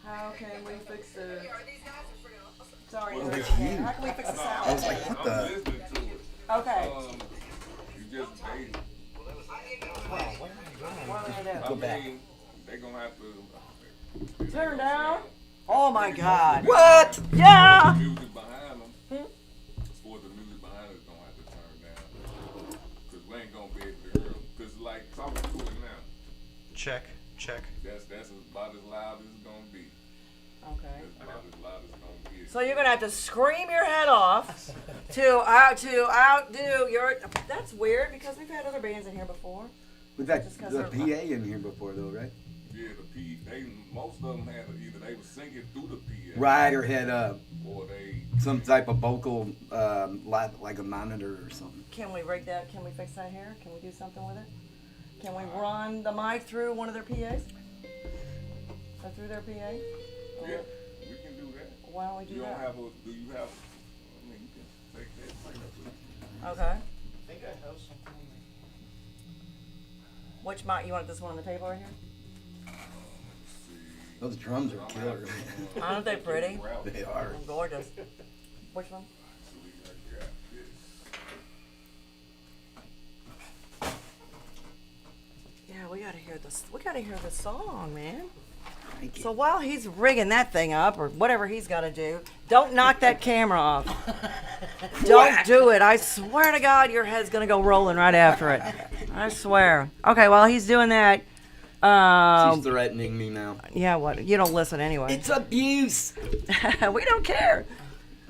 How can we fix the? Sorry, Well, it's how can we fix the I was sound? like, what I'm the? listening to it. Okay. You just they. What am I gonna I Go back. mean, they gonna have to do? Turn down. Oh my God. What? Yeah. The music behind them. For the music behind us, gonna have to turn down. Cause we ain't gonna be able to hear them. Cause like talking to it now, Check. that's about as loud as it's gonna be. Okay. That's about as loud as it's gonna be. So you're gonna have to scream your head off to outdo your. That's weird because we've had other bands in here before. We've had Just 'cause the they're- PA in here before, though, right? Yeah, the P. Most of them had either they were singing through the PA. Right, or had Or they. some type of vocal, like a monitor or something. Can we rig that? Can we fix that here? Can we do something with it? Can we run the mic through one of their PAs? Or through their PA? Yeah, we can do that. Why don't we do You don't that? have a. Do you have? I mean, you can take that. Bring it to. Okay. I think I have something. Which mic? You want this one on the table right here? Those drums are killer. Aren't they pretty? They are. Gorgeous. Which one? Yeah, we gotta hear this. We gotta hear the song, man. Thank you. So while he's rigging that thing up, or whatever he's got to do, don't knock that camera off. Don't do it. I swear to God, your head's gonna go rolling right after it. I swear. Okay, while he's doing that, She's threatening me now. yeah, what? You don't listen anyway. It's abuse. We don't care.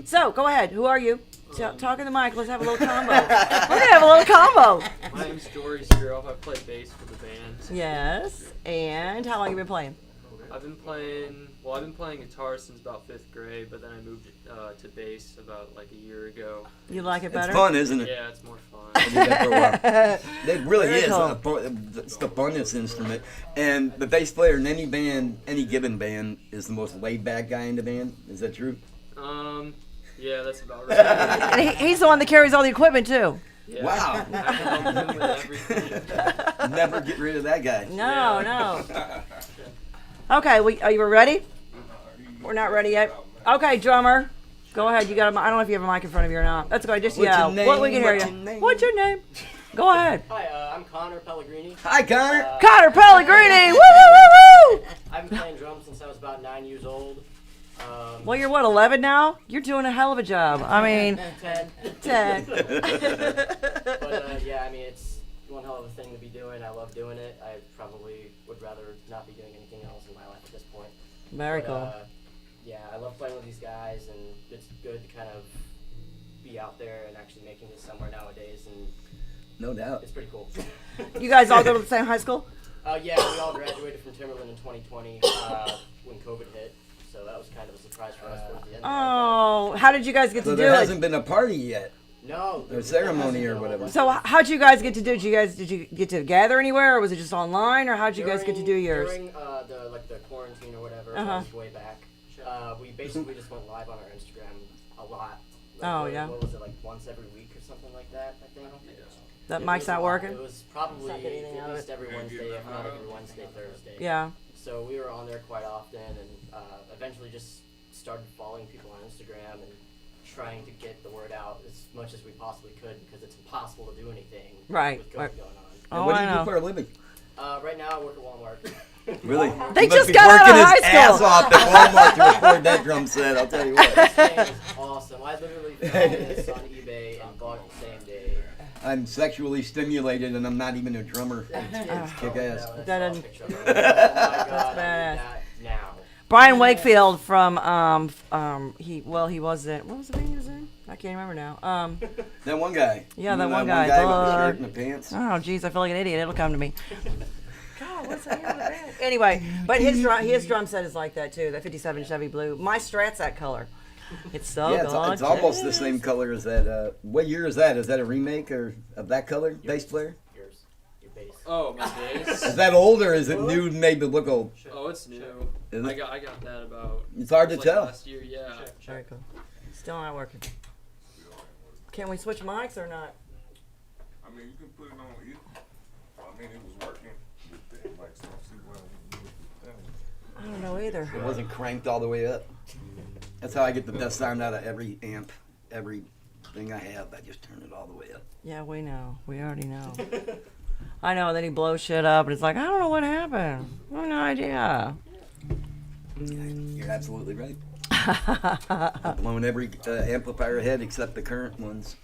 So go ahead. Who are you? Talk in the mic. Let's have a little combo. We're gonna have a little combo. My name's Dory Stroh. I play bass for the band. Yes. And how long have you been playing? I've been playing guitar since about 5th grade, but then I moved to bass about like a year ago. You like it It's better? fun, isn't it? Yeah, it's more fun. I did that for a while. It really Very is. cool. It's the funnest instrument. And the bass player in any band, any given band, is the most laid back guy in the band. Is that true? Yeah, that's about right. And he's the one that carries all the equipment too. Yeah. Wow. I can help him with everything. Never get rid of that guy. No, no. Okay, are you ready? We're not ready yet. Okay, drummer. Go ahead. You got a. I don't know if you have a mic in front of you or not. That's good. Just What's yell. your name? What we can hear What's you. your name? What's your name? Go ahead. Hi, I'm Connor Pellegrini. Hi, Connor. Connor Pellegrini. Woo, woo, woo, woo. I've been playing drums since I was about 9 years old. Well, you're what, 11 now? You're doing a hell of a job. I mean, 10. 10. But yeah, I mean, it's one hell of a thing to be doing. I love doing it. I probably would rather not be doing anything else in my life at this point. Very But, cool. Yeah, I love playing with these guys, and it's good to kind of be out there and actually making it somewhere nowadays, and No doubt. it's pretty cool. You guys all go to the same high school? Yeah, we all graduated from Timberland in 2020 when COVID hit, so that was kind of a surprise for us towards the end. Oh, how did you guys get So to there do hasn't it? been a party yet. No. Or ceremony or whatever. So how'd you guys get to do it? Did you get to gather anywhere, or was it just online, or how'd you guys get to do yours? During the quarantine or whatever, way back, we basically just went live on our Instagram a lot. Yeah. What was it, like once every week or something like that, I think? That It mic's was not a lot. working? It was probably Not getting anything at out of least it. every Wednesday, if not every Wednesday, Thursday. Yeah. So we were on there quite often, and eventually just started following people on Instagram and trying to get the word out as much as we possibly could, because it's impossible to do anything Right. with COVID Right. going on. Oh, What do I you know. do for a living? Right now I work at Walmart. Really? They He must just be got out working of his high ass school. off at Walmart to record that drum set. I'll tell you what. This thing is awesome. I literally found this on eBay and bought it the same day. I'm sexually stimulated and I'm not even a drummer. It's kick ass. That doesn't- Oh my God, I badass. need that now. Brian Wakefield from he was in, what was the band he was in? I can't remember now. That one guy. Yeah, You that know one One guy, guy with the Bud. shirt and the pants. Oh, geez, I feel like an idiot. It'll come to me. God, what's the name of the band? Anyway, but his drum set is like that too. That '57 Chevy Blue. My Strat's that color. It's so Yeah, good. it's almost the same color as that. What year is that? Is that a remake or of that color? Bass player? Your bass. Oh, my bass. Is that old or is it new and made to look old? Oh, it's new. Is I it? got that about. It's hard to like tell. Last year, yeah. Very cool. Still not working. Can we switch mics or not? I mean, you can put it on either. I mean, it was working with that. Like, so see what I don't know either. It wasn't cranked all the way up. That's how I get the best sound out of every amp, every thing I have. I just turn it all the way up. Yeah, we know. We already know. I know. Then he blows shit up, and it's like, I don't know what happened. I have no idea. You're absolutely right. I've blown every amplifier head except the current ones.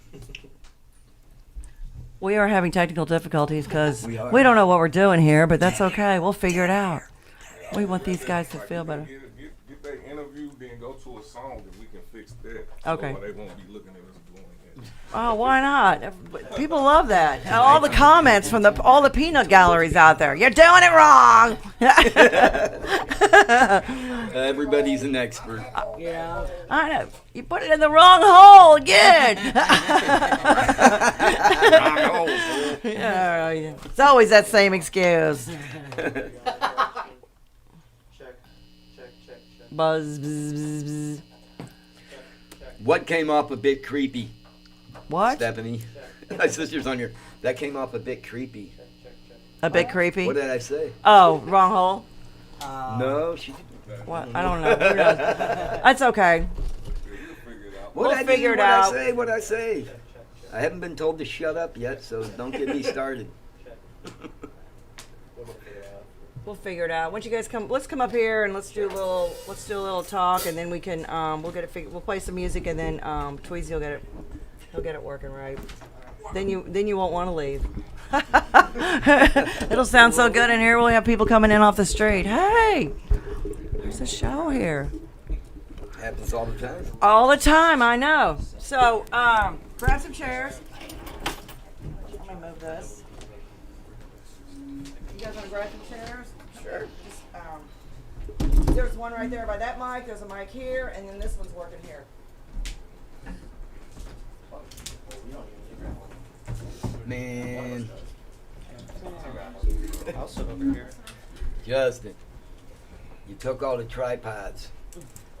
We are having technical difficulties because We are. we don't know what we're doing here, but that's okay. We'll figure it out. We want these guys to feel better. Get that interview, then go to a song, and we can fix that. Okay. So they won't be looking at us doing that. Oh, why not? People love that. All the comments from all the peanut galleries out there. You're doing it wrong. Everybody's an expert. Yeah, I know. You put it in the wrong hole again. Yeah, it's always that same excuse. Check. Buzz, bzz, bzz, bzz. What came off a bit creepy, What? Stephanie? My sister's on here. That came off a bit creepy. A bit creepy? What did I say? Oh, wrong hole? No, she. What? I don't know. Who knows? That's okay. What We'll did I figure do? it What out. I say? What I say? I haven't been told to shut up yet, so don't get me started. We'll figure it out. Once you guys come, let's come up here and let's do a little talk, and then we can we'll get it figured. We'll play some music, and then Tweezy will get it working right. Then you won't want to leave. It'll sound so good in here. We'll have people coming in off the street. Hey, there's a show here. Happens all the time. All the time, I know. So, grab some chairs. Let me move this. You guys want to grab some chairs? Sure. Just, there's one right there by that mic. There's a mic here, and then this one's working here. Man, I'll sit over here. Justin, you took all the tripods.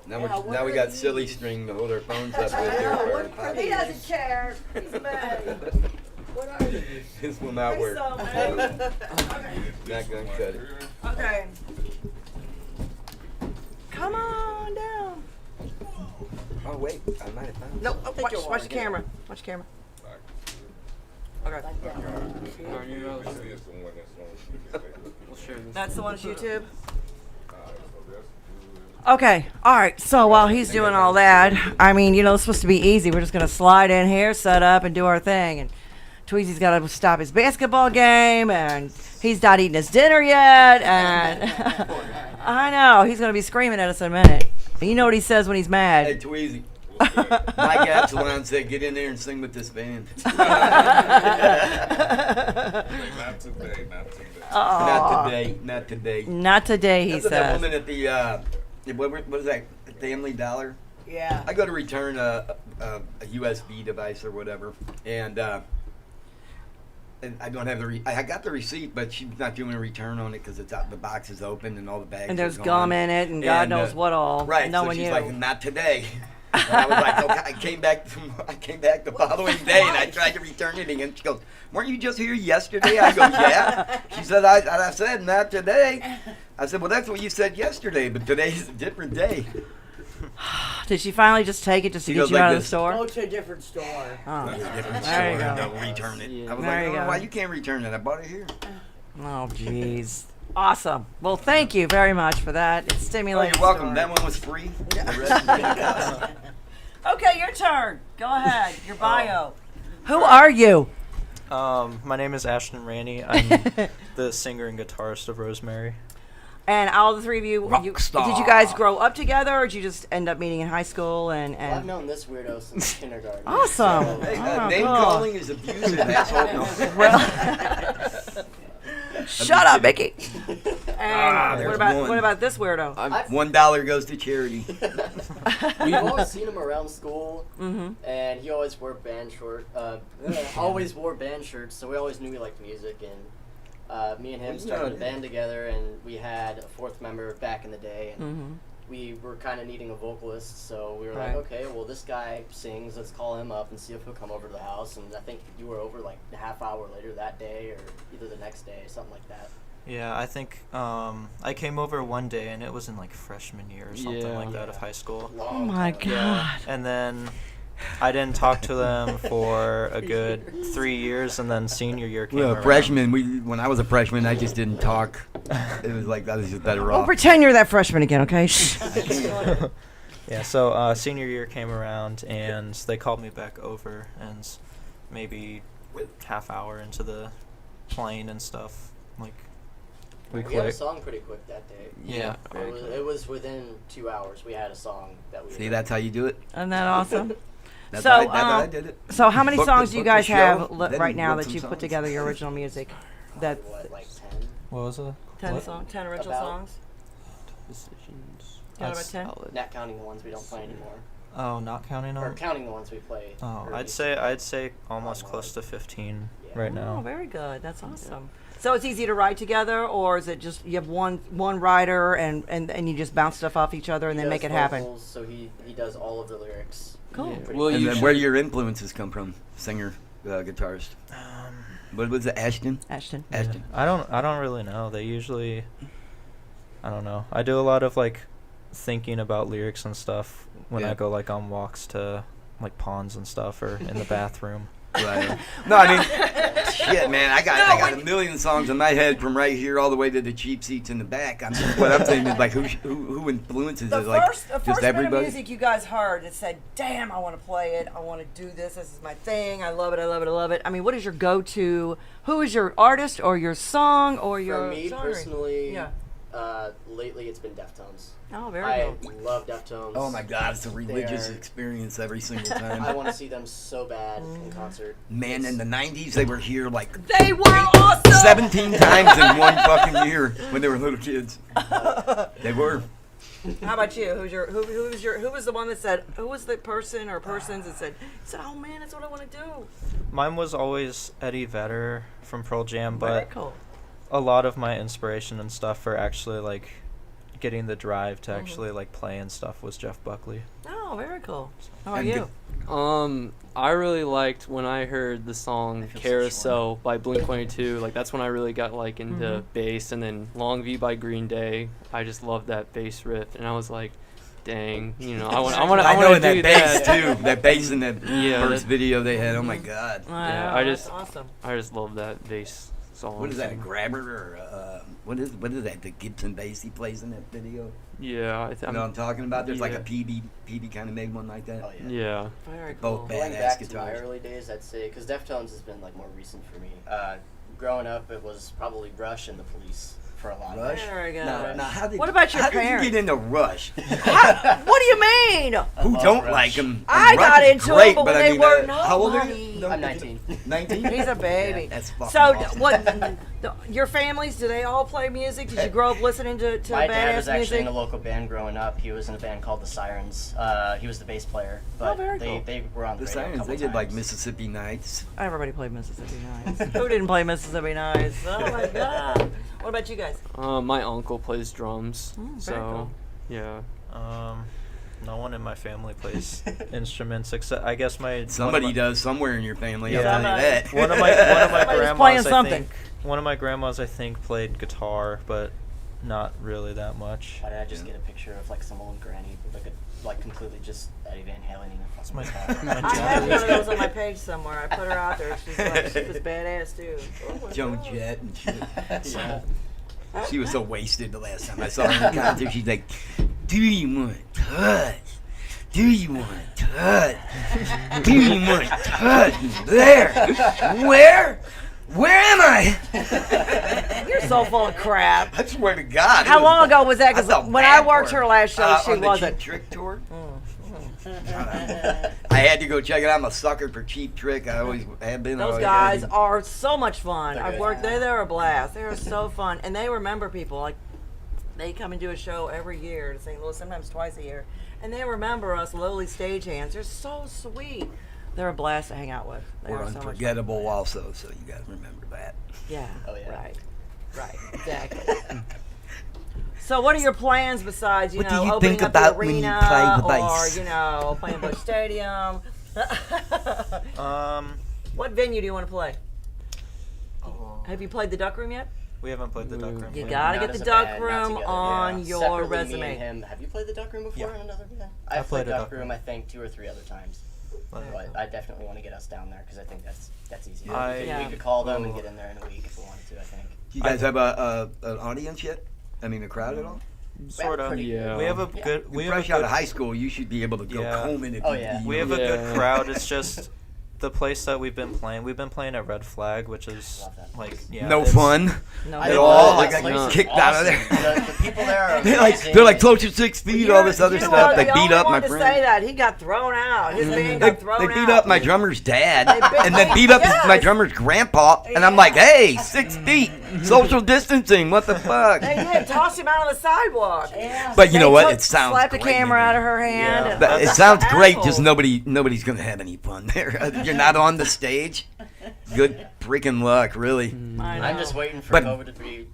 Now, Yeah, now we got silly string to hold our phones up with here for our He podcast. doesn't care. He's mad. What are you? This will not work. So mad. Not gonna cut it. Okay. Come on down. Oh wait, I might have found. No, watch the camera. Watch the camera. Okay. We'll share this. That's the one that's YouTube? Okay, all right. So while he's doing all that, I mean, you know, it's supposed to be easy. We're just going to slide in here, set up, and do our thing. And Tweezy's got to stop his basketball game, and he's not eating his dinner yet. And I know, he's going to be screaming at us in a minute. And you know what he says when he's Hey, mad. Tweezy. Mike Absalon said, "Get in there and sing with this band." Not today, not today. Not today. Not today. Not today, he That's what that says. woman at the what is that? Family Dollar. Yeah. I go to return a USB device or whatever, and I don't have I got the receipt, but she's not doing a return on it because it's out. The box is open and all the bags. And there's are gum gone. in it, and God knows what all. Right. No So one she's knew. like, "Not today." And I was like, "Okay." I came back the following day, and I tried to return it again. She goes, "Weren't you just here yesterday?" I go, "Yeah." She said, "I said not today." I said, "Well, that's what you said yesterday, but today's a different day." Did she finally just take it just to She get goes you like out of the this. store? Go to a different store. Oh, Different There you store, go. don't return it. Yeah. I was There like, you "Oh, go. why you can't return it? I bought it here." oh, jeez. Awesome. Well, thank you very much for that. It's Oh, stimulating. you're welcome. story. That one was free. The rest is gonna cost. Okay, your turn. Go ahead. Your bio. Who are you? My name is Ashton Raney. I'm the singer and guitarist of Rosemary. And all the three of you, Rock did star. you guys grow up together, or did you just end up meeting in high school? Well, I've And known this weirdo since kindergarten. Awesome. So, Hey, Oh, name cool. calling is abusive, asshole. No. well, shut up, Mickey. And there's what one. about this weirdo? $1 goes to charity. We've always seen him around school, Mm-hmm. and he always wore always wore band shirts, so we always knew he liked music. And me and him started a band together, and we had a fourth member back in the day. And Mm-hmm. we were kind of needing a vocalist, so we were Right. like, okay, well, this guy sings. Let's call him up and see if he'll come over to the house. And I think you were over like a half hour later that day, or either the next day, something like that. Yeah, I think I came over one day and it was in like freshman year or something Yeah. like that of high school. Oh my time. God. And then I didn't talk to them for a good 3 years, and then senior year came Well, around. freshman, when I was a freshman, I just didn't talk. It was like I was just better Well, off. pretend you're that freshman again, okay? Shh. Yeah, so senior year came around and they called me back over, and maybe half hour into the playing and stuff, like we We had a clicked. song pretty quick that day. Yeah. It was within 2 hours. We had a song that we. See, that's how you do it. Isn't that awesome? That's So, how I did it. So how many Book songs the- do you book the guys show, have then right now wrote that some you put songs. together your original music? That What, like 10? What was it? 10 What? songs, 10 original About- songs? Decisions. Yeah, about That's 10? solid. Not counting the ones we don't play anymore. Oh, not counting Or them? counting the ones we play. Oh, or I'd say almost close to 15 Yeah. right Oh, now. very good. That's awesome. So it's easy to write together, or is it just you have one writer and you just bounce stuff off each other and He then does make it happen? vocals, so he does all of the lyrics. Cool. Yeah. Pretty Well, much. And you then should- where do your influences come from? Singer, guitarist. What was it? Ashton? Ashton. Yeah. Ashton. I don't really know. They usually, I don't know. I do a lot of like thinking about lyrics and stuff when Yeah. I go like on walks to like ponds and stuff or in the bathroom. Right. No, I mean, shit, man. I got a million songs in my head from right here all the way to the cheap seats in the back. What I'm saying is like who influences The it? Like first just bit of everybody. music you guys heard, it said, "Damn, I want to play it. I want to do this. This is my thing. I love it. I love it. I love it." I mean, what is your go-to? Who is your artist or your song or your? For me genre? personally, Yeah. lately it's been Deftones. Oh, very I good. love Deftones. Oh my God, it's a religious They're- experience every single I time. want to see them so bad in concert. Man, in the '90s they were here like They were awesome. 17 times in one fucking year when they were little kids. They were. How about you? Who was the one that said? Who was the person or persons that said? "Oh man, that's what I want to do." Mine was always Eddie Vedder from Pearl Jam, Very but cool. a lot of my inspiration and stuff for actually like getting the drive to actually like play and stuff was Jeff Buckley. Oh, very cool. How about And you? I really liked when I heard the song feel so Carousel by Blink-182. Like that's when I really got like into Mm-hmm. bass, and then Long V by Green Day. I just loved that bass riff, and I was like, "Dang, you know, I want I know to that do bass that." too. That bass in that Yeah, first that- video they had. Oh my God. Wow, I that's just- awesome. I just love that bass song. What is that? A so- grabber or what is that? The Gibson bass he plays in that video. Yeah, You know what I'm talking about? There's like a yeah. PB kind of made one like that. Oh yeah. Yeah. Very Both cool. bad. Going Badass back to my guitars. early days, I'd say, because Deftones has been like more recent for me. Growing up, it was probably Rush and the Police for a lot Rush? of it. There we go. Now, how did What about your how did parents? you get into Rush? What do you mean? Who love don't Rush. like him? I got into great, them, but when I they mean, were how old are nobody. you? I'm 19. 19. He's a baby. Yeah, that's fucking So, awesome. what? Your families? Do they all play music? Did you grow up listening to My dad was badass actually music? in a local band growing up. He was in a band called the Sirens. He was the bass player, but very they, cool. they were on the The radio a Sirens, couple they did like times. Mississippi Nights. Everybody played Mississippi Nights. Who didn't play Mississippi Nights? Oh my God! What about you guys? My uncle plays drums, very so cool. yeah. No one in my family plays instruments except I guess my Somebody one of my, does somewhere in your family. Yeah. I'll tell you Somebody. that. One of my Somebody's grandmas playing I something. think one of my grandmas I think played guitar, but not really that much. Why did I just get a picture of like some old granny with like completely just Eddie Van Halen in her fucking my- guitar? my I have one of those on my page somewhere. I put her out there. She was badass too. Oh my Joan God. Jett and shit. She was so wasted the last time I saw her in concert. She's like, "Do you want to touch? Do you want to touch? Do you want to touch? There, where? Where am I?" You're so full of crap. I swear to God. it How was- long ago was that? I Because felt when bad I worked for her last show, she on the wasn't. Cheap Trick tour. I had to go check it out. I'm a sucker for Cheap Trick. I always have been. Those always guys have are so much fun. They're I've good. worked there. They're a blast. They're so fun. And they remember people. Like, they come and do a show every year to St. Louis, sometimes twice a year. And they remember us lowly stagehands. They're so sweet. They're a blast to hang out with. They We're are so much fun. unforgettable also, so you got to remember that. Yeah. Oh, yeah. Right. Right. Exactly. So what are your plans besides, What do you opening think up about the when you arena play the or, bass? playing Busch Stadium? Um What venue do you want to play? Have you played the Duck Room yet? We haven't played the Duck Room. You yet. gotta Not get as the a Duck band, not Room together, on yeah. your Separately, me resume. and him. Have you played the Duck Room before Yeah. in another band? I I've played played a Duck Duck Room, I think, 2 or 3 other times. But- But I definitely want to get us down there because I think that's easy. Yeah. We could call them and get in there in a week if we wanted to, I think. Do you guys have an audience yet? I mean, a crowd at all? Sort of. Pretty Yeah. We have a Yeah. good. We have Fresh a out good. of high school, you should be able to go Yeah. home and if Oh, you- yeah. We have a Yeah. good crowd. It's just the place that we've been playing. We've been playing at Red Flag, which is Love that like yeah. no it's- fun. No, I At know, all, that like, place I is kicked out of awesome. there. The people there are They're amazing. like close to 6 feet, all this other stuff. They beat up my To say friend. that he got thrown out. His band They, got thrown they beat out. up my drummer's dad, beat- and then beat up my Yes. drummer's grandpa, and I'm like, hey, 6 feet, social distancing, what the fuck? They did toss him out on the sidewalk. But you know They what? took- It sounds slapped great. the camera man. out of her hand. Yeah. and- But it That's sounds great. assholes. Just nobody's gonna have any fun there. You're not on the stage. Good freaking luck, really. I know. I'm just waiting for But- COVID to be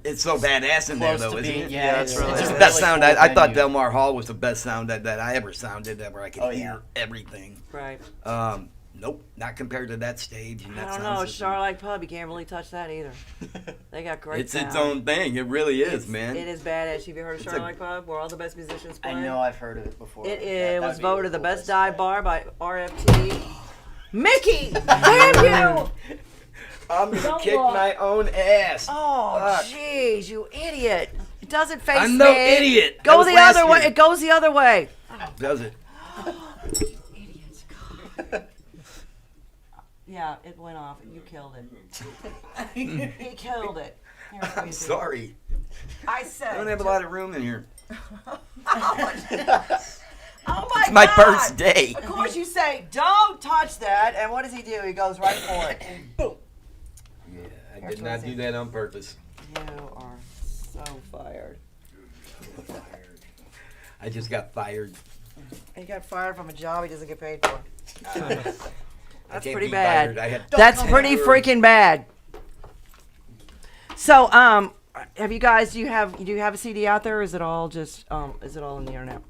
It's so badass in there, close though, to isn't being. it? Yeah, it's it's really it's It's a the best really sound. cool I thought venue. Delmar Hall was the best sound that I ever sounded, that where I could Oh, yeah. hear everything. Right. Nope, not compared to that stage and I that don't sound know. system. Starlight Pub, you can't really touch that either. They got great It's sound. its own thing. It really is, man. It is badass. Have you heard of It's a- Starlight Pub, where all the best musicians play? I know I've heard of it before. It That was would be a voted the cool best place to dive play. bar by RFT. Mickey, damn you! I'm gonna Don't kick look. my own ass. Oh, Fuck. jeez, you idiot! It doesn't face I'm me. no idiot. That Go was the last other way. year. It goes the other way. Does it? Idiots. God. Yeah, it went off. You killed it. He killed it. Here, let me I'm see. sorry. I said. I don't have a lot of room in here. Oh my It's my God. first day. Of course, you say, "Don't touch that," and what does he do? He goes right for it. Boom. Yeah, I Here's did not Rosie. do that on purpose. You are so fired. I just got fired. He got fired from a job he doesn't get paid for. I That's can't pretty be bad. fired. I had That's pretty freaking bad. So, have you guys? Do you have a CD out there? Or is it all just is it all on the internet?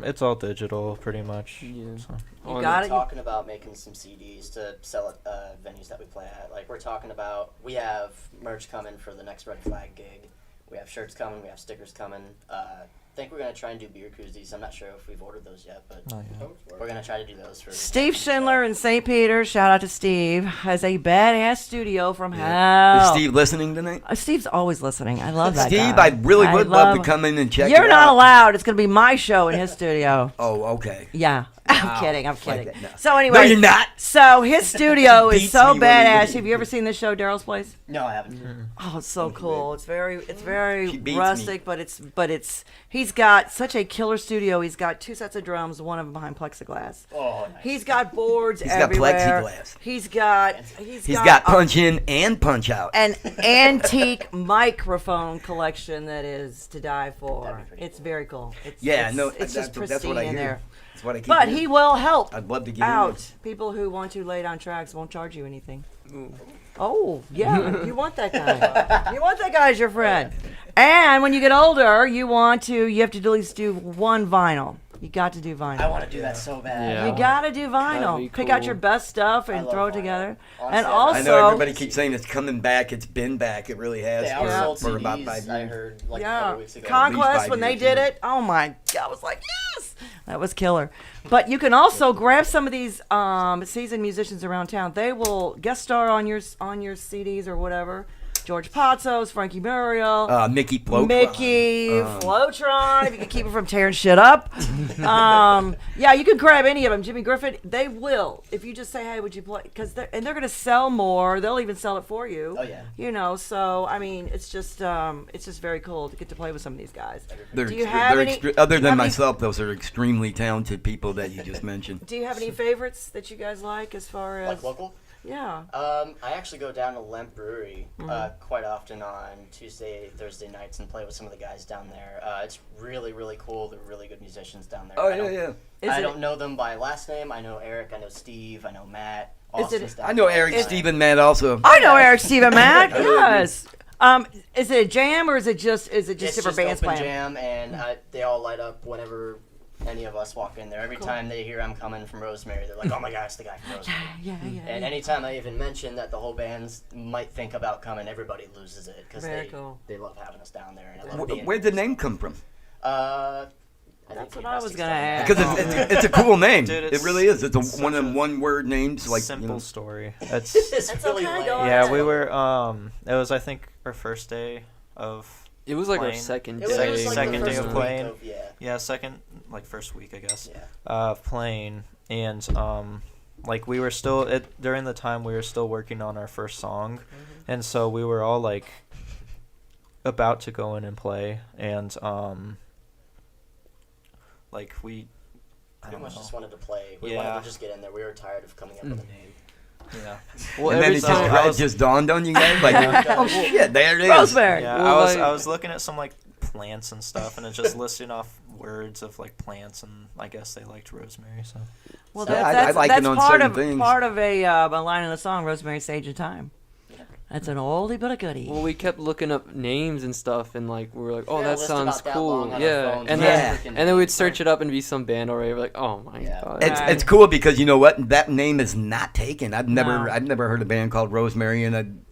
It's all digital, pretty much. Yeah. So. You On- got We're it. talking about making some CDs to sell at venues that we play at. Like we're talking about, we have merch coming for the next Red Flag gig. We have shirts coming. We have stickers coming. I think we're gonna try and do beer koozies. I'm not sure if we've ordered those yet, but Not yet. we're gonna try to do those for Steve Schindler in St. Peter, shout out to Steve, has a badass studio from hell. Is Steve listening tonight? Steve's always listening. I love that Steve, guy. I really would love to come in and check You're it not out. allowed. It's going to be my show in his studio. Oh, okay. Yeah. I'm kidding. I'm Like kidding. that, no. So anyway. No, you're not. So his studio is Beats so me when they badass. do. Have you ever seen this show, Daryl's Place? No, I haven't. Oh, it's so cool. It's very She beats rustic, but it's he's got such a killer studio. He's got 2 sets of drums, one of them behind plexiglass. Oh, nice. He's got boards He's got everywhere. plexiglass. He's got He's got punch in and punch out. an antique microphone collection that is to die for. That'd be pretty It's very cool. It's, Yeah, it's, no, it's just that's pristine what I in hear. there. That's what I keep But hearing. he will help I'd love to get out. People who want to lay down tracks won't charge you anything. Oh, yeah, you want that guy. You want that guy as your friend. And when you get older, you have to at least do one vinyl. You got to do vinyl. I want to do that so bad. Yeah. You gotta do That'd vinyl. be Pick out cool. your best stuff I and love throw it vinyl. together. Honestly, And I also, I know everybody keeps saying it's coming back. It's been back. It really has They for, outsold for about CDs, 5 years. I heard like a yeah, couple weeks ago. least Conquest 5 when they years, did yeah. it. Oh my God, I was like, yes, that was killer. But you can also grab some of these seasoned musicians around town. They will guest star on your CDs or whatever. George Patzos, Frankie Muriel. Mickey Flotron. Mickey, Flotron, if you can keep it from tearing shit up. Yeah, you can grab any of them. Jimmy Griffin, they will. If you just say, hey, would you play? Because they're going to sell more. They'll even sell it for you. Oh, yeah. You know, so, I mean, it's just very cool to get to play with some of these guys. They're Do you extre- have they're any- extre- other have than any- myself, those are extremely talented people that you just mentioned. Do you have any favorites that you guys like as far as? Like local? Yeah. I actually go down to Lemp Brewery Mm-hmm. quite often on Tuesday, Thursday nights and play with some of the guys down there. It's really, really cool. They're really good musicians down there. Oh, I don't- yeah. Is I it- don't know them by last name. I know Eric. I know Steve. I know Matt. Is it- Austin's down I know there. Eric, Steve, and Matt also. I know Eric, Steve, and Matt. Yes. Is it a jam or is it just It's different just bands open playing? jam, and they all light up whenever any of us walk in there. Every time they hear I'm coming from Rosemary, they're like, oh my God, it's the guy from Rosemary. Yeah. And anytime I even mention that the whole band's might think about coming, everybody loses it because Very cool. they love having us down there. And I love being Where'd the name come from? That's what I was gonna ask. Because it's a cool name. Dude, it really is. It's such one of them a one-word names. Like Simple story. It's It's really okay, lame. go yeah. ahead. We were it was I think our first day of It was like our Playing. second It was, day. it was like Second the day first of week playing. of- like first week I guess. Yeah. Playing and like we were still during the time we were still working on our first song, and so we were all like about to go in and play, and like we I Pretty don't much know. just wanted to play. We Yeah. wanted to just get in there. We were tired of coming up with a name. Yeah. Well, and then every it time I was- just dawned on you guys. Like, oh shit, there it is. Rosemary. Yeah, Well, I like- was looking at some like plants and stuff, and it's just listing off words of like plants, and I guess they liked rosemary. So Well, Yeah, that's I like it on part certain of things. part of a line in the song, "Rosemary Sage of Time." That's an oldie but a goodie. Well, we kept looking up names and stuff, and like we were like, "Oh, Yeah, that list sounds about that cool." long on our Yeah, phones. and Yeah. then Freaking and then we'd names. search it up and be some band already. We're like, "Oh my Yeah. god!" Right. It's cool because you know what? That name is not taken. I've No. never heard a band called Rosemary in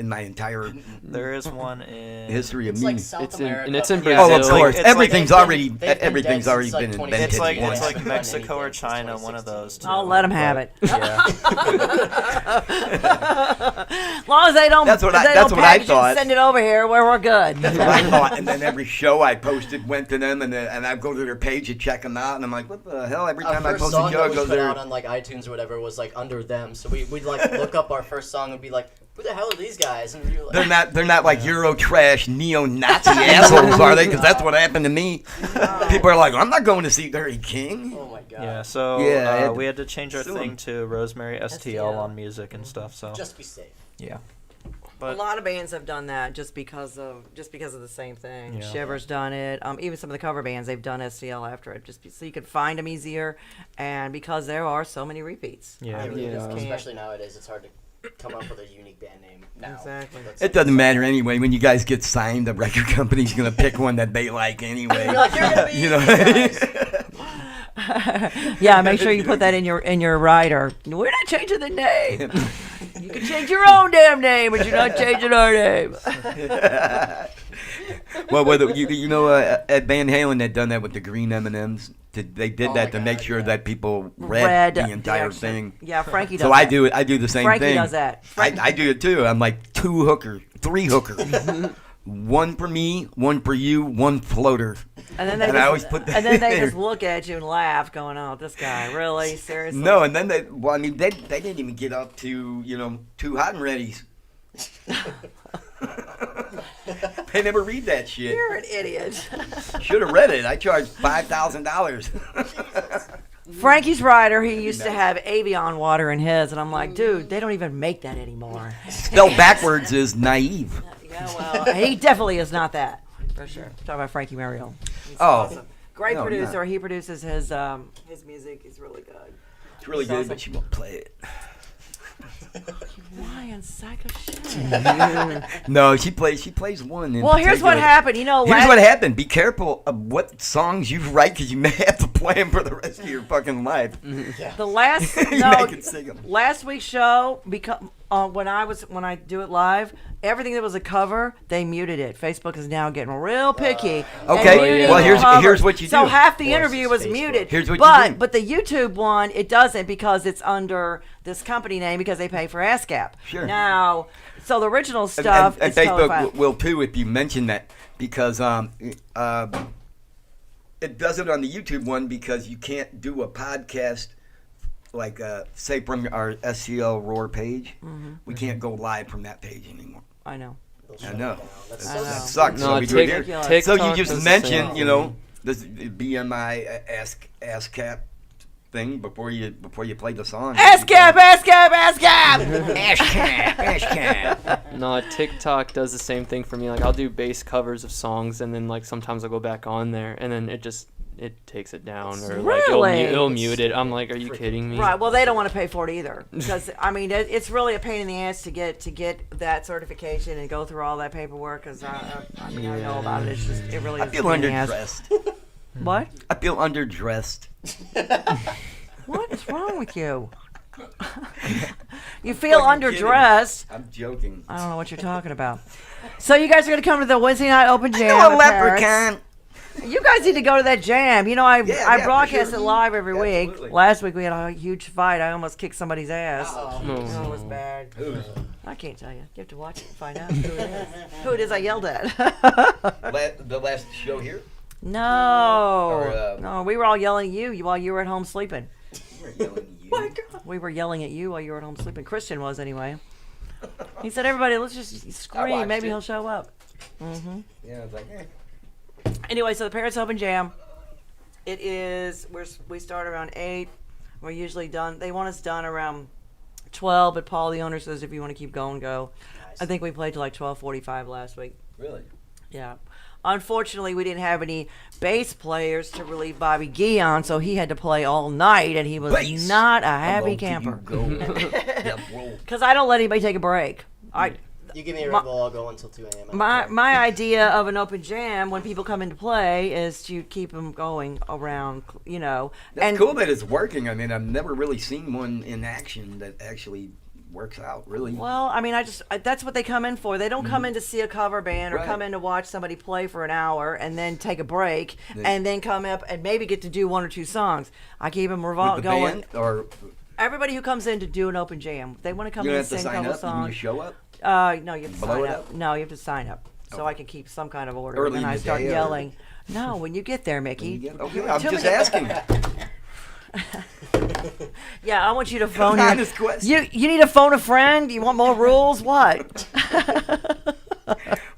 my entire there is one in history of It's me. like South It's in- America. and it's in but- Brazil. Oh, of It's like- course. it's like- Everything's They've been- already they've been everything's dead already since, like, been 2016. invented. It's like once. it's like Done Mexico or anything since China, one of 2016. those. Two. I'll let them have it. Yeah. As long as they don't, That's what I- if they that's don't what I package it and thought. send it over here, we're good. That's what I thought. And then every show I posted went to them, and I go to their page to check them out, and I'm like, what the hell? Every Our time I first post a song show, that it we goes put there. out on like iTunes or whatever was like under them. So we'd like look up our first song and be like, who the hell are these guys? And you're like, They're not like Euro trash neo-Nazi assholes, are they? Because that's what happened to me. People are like, I'm not going to see Dirty King. oh my god. Yeah. So Yeah, I had to we had to change our sue thing him. to Rosemary STL STL. on music and stuff. So Just be safe. yeah. A But lot of bands have done that just because of the same thing. Yeah. Shiver's done it. Even some of the cover bands, they've done STL after it, so you could find them easier, and because there are so many repeats. Yeah. I mean, you Yeah. just can't. Especially nowadays, it's hard to come up with a unique band name now. Exactly. That's- It doesn't matter anyway. When you guys get signed, the record company's gonna pick one that they like anyway. You're like, you're gonna be You know. these guys. Yeah, make sure you put that in your rider. We're not changing the name. You can change your own damn name, but you're not changing our name. Well, whether you know Ed Van Halen had done that with the green M&Ms. They did Oh that my to make God, sure yeah. that people read the entire action. thing. Yeah, Frankie does So that. I do it. I do the same Frankie thing. does that. I do it too. I'm like 3 hookers. One for me, one for you, one floater. And then they And just, I always put that and then they there. just look at you and laugh, going, "Oh, this guy, really, seriously?" No, and then they didn't even get up to, Too Hot and Ready's. They never read that shit. You're an idiot. Should have read it. I charged $5,000. Frankie's rider, he used to have Avion water in his, and I'm like, dude, they don't even make that anymore. Spelled backwards is naive. Yeah, well, he definitely is not that, for sure. Talking about Frankie Marion. He's Oh, awesome. Great no, producer. no. He produces his music. He's really good. It's really He's good, awesome. but she won't play it. Lying sack of shit. No, she plays one. In Well, here's what particular. happened. You know, Here's what happened. Be careful of what songs you write because you may have to play them for the rest of your fucking life. the last You no, make it sing 'em. last week's show because when I do it live, everything that was a cover, they muted it. Facebook is now getting real picky. and Okay, muting well, here's covers. what you So do. half the Forces interview was Facebook. muted. Here's what you but do. but the YouTube one, it doesn't because it's under this company name because they pay for ASCAP. Sure. Now, so the original stuff and is totally Facebook fine. will too if you mention that because it does it on the YouTube one because you can't do a podcast like say from our STL Roar page. Mm-hmm. We can't go live from that page anymore. I know. They'll I shut it know. down. That's I so know. That sucks. No, so we do it take- here. take- So you TikTok just does the mention, same. this BMI ASCAP thing before you play the song. ASCAP, ASCAP, ASCAP. ASCAP. No, TikTok does the same thing for me. Like I'll do bass covers of songs, and then like sometimes I'll go back on there, and then it takes it down, or like Really? it'll mute it. I'm like, are you kidding me? Right. Well, they don't want to pay for it either because I mean it's really a pain in the ass to get that certification and go through all that paperwork. Because I know about it. It's just it really I is feel a pain in the ass. underdressed. What? I feel underdressed. What is wrong with you? You feel Fucking underdressed. I'm joking. I don't know what you're talking about. So you guys are going to come to the Wednesday night open jam. I'm a at Parrots. leprechaun. You guys need to go to that jam. You know, I Yeah, broadcast for it sure. live every Absolutely. week. Last week we had a huge fight. I almost kicked somebody's ass. Oh. Oh, it was bad. Who's? I can't tell you. You have to watch it and find out who it is. Who it is I yelled at. The last show here? No. Or, No, we were all yelling at you while you were at home sleeping. We were yelling at you. We were yelling at you while you were at home sleeping. Christian was anyway. He said, everybody, let's just scream. watched Maybe it. he'll show up. Mm-hmm. Yeah, I was like, Anyway, so the Parrots Open Jam, it is, we start around 8. We're usually done. They want us done around 12, but Paul, the owner, says if you want to keep going, go. Nice. I think we played till like 12:45 last week. really? Yeah. Unfortunately, we didn't have any bass players to relieve Bobby Guion, so he had to play all night, and he was Bass. not a happy Hello to camper. you, go. Yeah, roll. Because I don't let anybody take a break. You give me a Red Bull, I'll go until 2 a.m. I don't My care. my idea of an open jam when people come into play is to keep them going around, you know. That's cool that it's working. I mean, I've never really seen one in action that actually works out, really. Well, I mean, that's what they come in for. They don't come in to see a cover band or Right. come in to watch somebody play for an hour and then take a break and then come up and maybe get to do 1 or 2 songs. I keep them With the going. band, or Everybody who comes in to do an open jam, they want to come you in don't and have to sing a sign couple up, songs. you show up? No, you have to Blow sign it up. up? No, you have to sign up so I can keep some kind of order. Early and then in I the start day, or- yelling. No, when you get there, Mickey. Okay, I'm Too just many- asking. Yeah, I want you to phone your. Honest question. You need to phone a friend. You want more rules? What?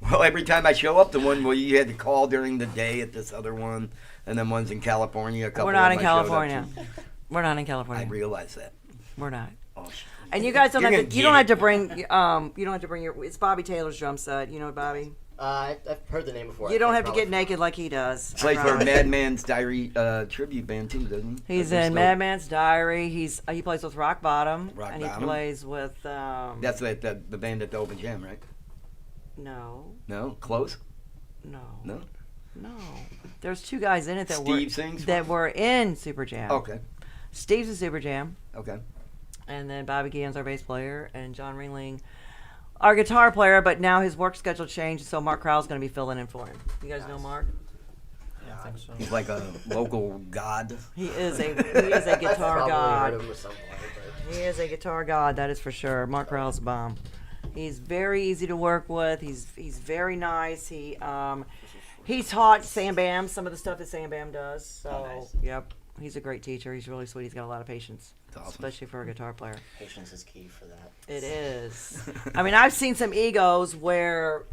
Well, every time I show up, the one where you had to call during the day at this other one, and then one's in California. A couple We're not of in them I showed up California. to. We're not in I California. realize that. We're not. Oh, shit. And you guys don't You're have gonna to. You get don't it. have to bring. You don't have to bring your. It's Bobby Taylor's drum set. You know Bobby. I've heard the name before. You I don't think have to probably get naked like he does. Plays for Right. Madman's Diary tribute band too, doesn't he? He's That's in dope. Madman's Diary. He plays with Rock Bottom. Rock and Bottom. he plays with. That's the band at the Open Jam, right? No, No, close. no, No. no. There's 2 guys in it that Steve sings. that were in Super Jam. Okay. Steve's in Super Jam. Okay. And then Bobby Guillen's our bass player, and John Ringling, our guitar player. But now his work schedule changed, so Mark Crowell's going to be filling in for him. You guys know Mark? I think so. He's like a local god. He is a I've guitar probably god. heard of him at some point, but- He is a guitar god, that is for sure. Mark Crowell's a bomb. He's very easy to work with. He's very nice. He taught Sam Bam some of the stuff that Sam Bam does. So nice. yep, he's a great teacher. He's really sweet. He's got a lot of patience, That's awesome. especially for a guitar player. Patience is key for that. It is. I mean, I've seen some egos where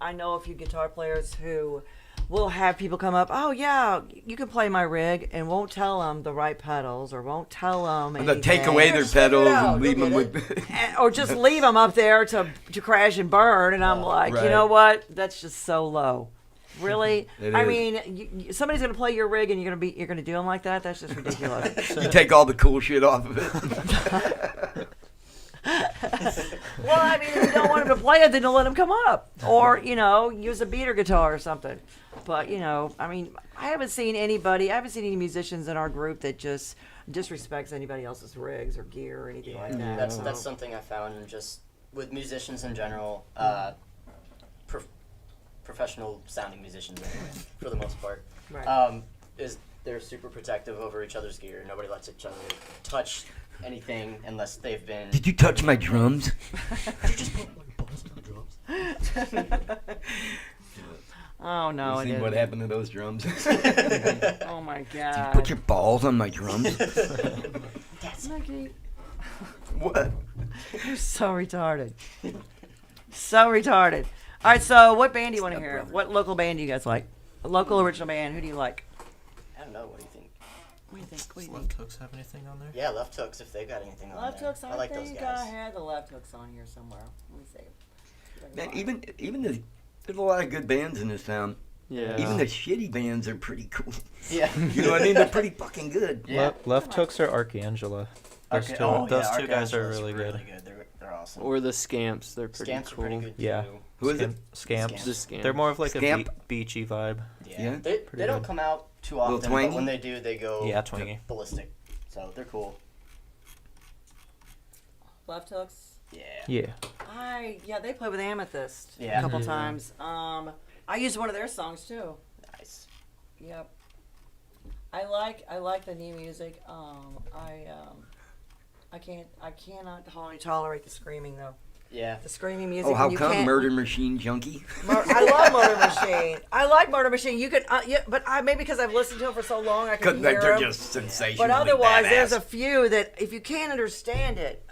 I know a few guitar players who will have people come up, oh, yeah, you can play my rig, and won't tell them the right pedals or won't tell them And they'll take away their Just figure it pedals out, and leave you'll them get with. or just leave them up there to crash and burn. And I'm like, you right. know what? That's just so low. Really? It I is. mean, somebody's going to play your rig and you're going to do them like that? That's just ridiculous. You take all the cool shit off of it. Well, I mean, if you don't want him to play it, then don't let him come up. Or, use a beater guitar or something. But, I mean, I haven't seen any musicians in our group that just disrespects anybody else's rigs or gear or anything like that. That's something I found in just with musicians in general, professional sounding musicians anyway, for the most part. Right. Is they're super protective over each other's gear. Nobody lets each other touch anything unless they've been. Did you touch my drums? Oh, no. You it see isn't. what happened to those drums? Oh, my God. Put your balls on my drums. Mickey, What? you're so retarded. So retarded. All right, so what band do you want to hear? brother. What local band do you guys like? A local original band. Who do you like? I don't know. What do you think? What do you think? What do you Left think? hooks have anything on there? Yeah, Left Hooks if they've got anything on Left there. Hooks. I like those think guys. I had the Left Hooks on here somewhere. Let me see. Man, even there's a lot of good bands in this town. Yeah. Even the shitty bands are pretty cool. Yeah. You know what I mean? They're pretty fucking good. Yeah. Left hooks are Archangela. Those Okay. two, Oh, those yeah, two guys are Archangela's really good. They're awesome. Or the Scamps, they're pretty Scamps cool. are pretty good Yeah. too. Who is it? Scamps. Scamps. The Scamps. They're more of like Scamp? a beachy vibe. Yeah. Yeah? They Pretty don't good. come out too Little often, twangy? but when they do, they go Yeah, twangy. ballistic. So they're cool. Left hooks. Yeah. Yeah. They play with Amethyst Yeah. a couple times. I used one of their songs too. Nice. Yep. I like the new music. I cannot hardly tolerate the screaming though. Yeah. The screaming music. Oh, how you come can't- Murder Machine Junkie? I love Murder Machine. I like Murder Machine. You could, but maybe because I've listened to it for so long, I can hear They're them. just sensational. But otherwise, there's a few that if you can't understand it,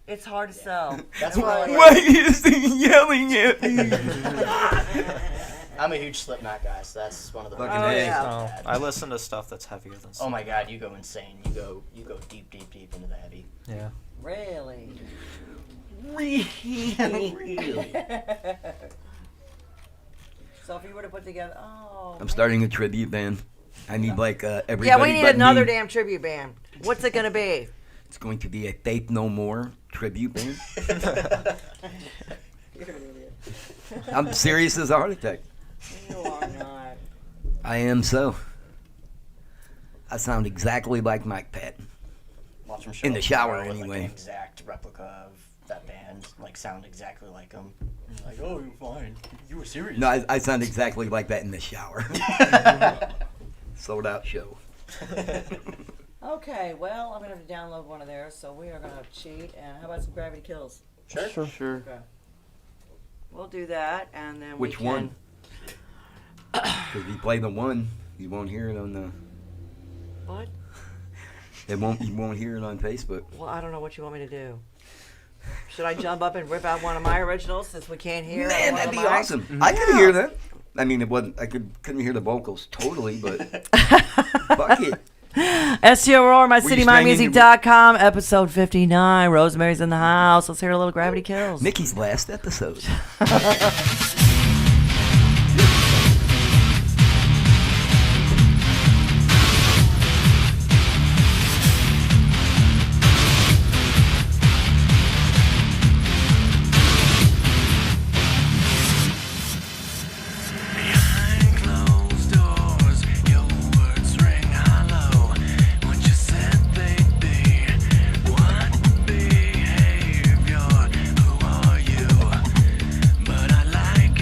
it's hard to sell. That's why Why is he yelling at me? I'm a huge Slipknot guy, so that's one of the. Fucking Oh, A. yeah. I listen to stuff that's heavier than. Oh my God, you go insane. You go deep into the heavy. Yeah. Really? Really? So if you were to put together, I'm starting a tribute band. I need everybody. Yeah, we need but another me. damn tribute band. What's it gonna be? It's going to be a Faith No More tribute band. You're an idiot. I'm serious as a heart attack. You are not. I am so. I sound exactly like Mike Patton. Watch him show In the up shower, tomorrow with, anyway. an exact replica of that band, sound exactly like him. Like, oh, you're fine. You were serious. No, I sound exactly like that in the shower. Sold out show. Okay, well, I'm gonna have to download one of theirs, so we are gonna cheat. And how about some Gravity Kills? Sure. Sure. Okay. We'll do that, and then Which we can. one? Because if you play the one, you won't hear it on the. What? You won't hear it on Facebook. Well, I don't know what you want me to do. Should I jump up and rip out one of my originals since we can't hear? Man, one that'd of be mine? awesome. I could hear that. I mean, it wasn't. Couldn't hear the vocals totally, but fuck it. STL Roar, Were you staying in MyCityMyMusic.com, episode 59. Rosemary's in the house. Let's hear a little Gravity Kills. Mickey's last episode. Behind closed doors, your words ring hollow. What you said they'd be, what behavior? Who are you? But I like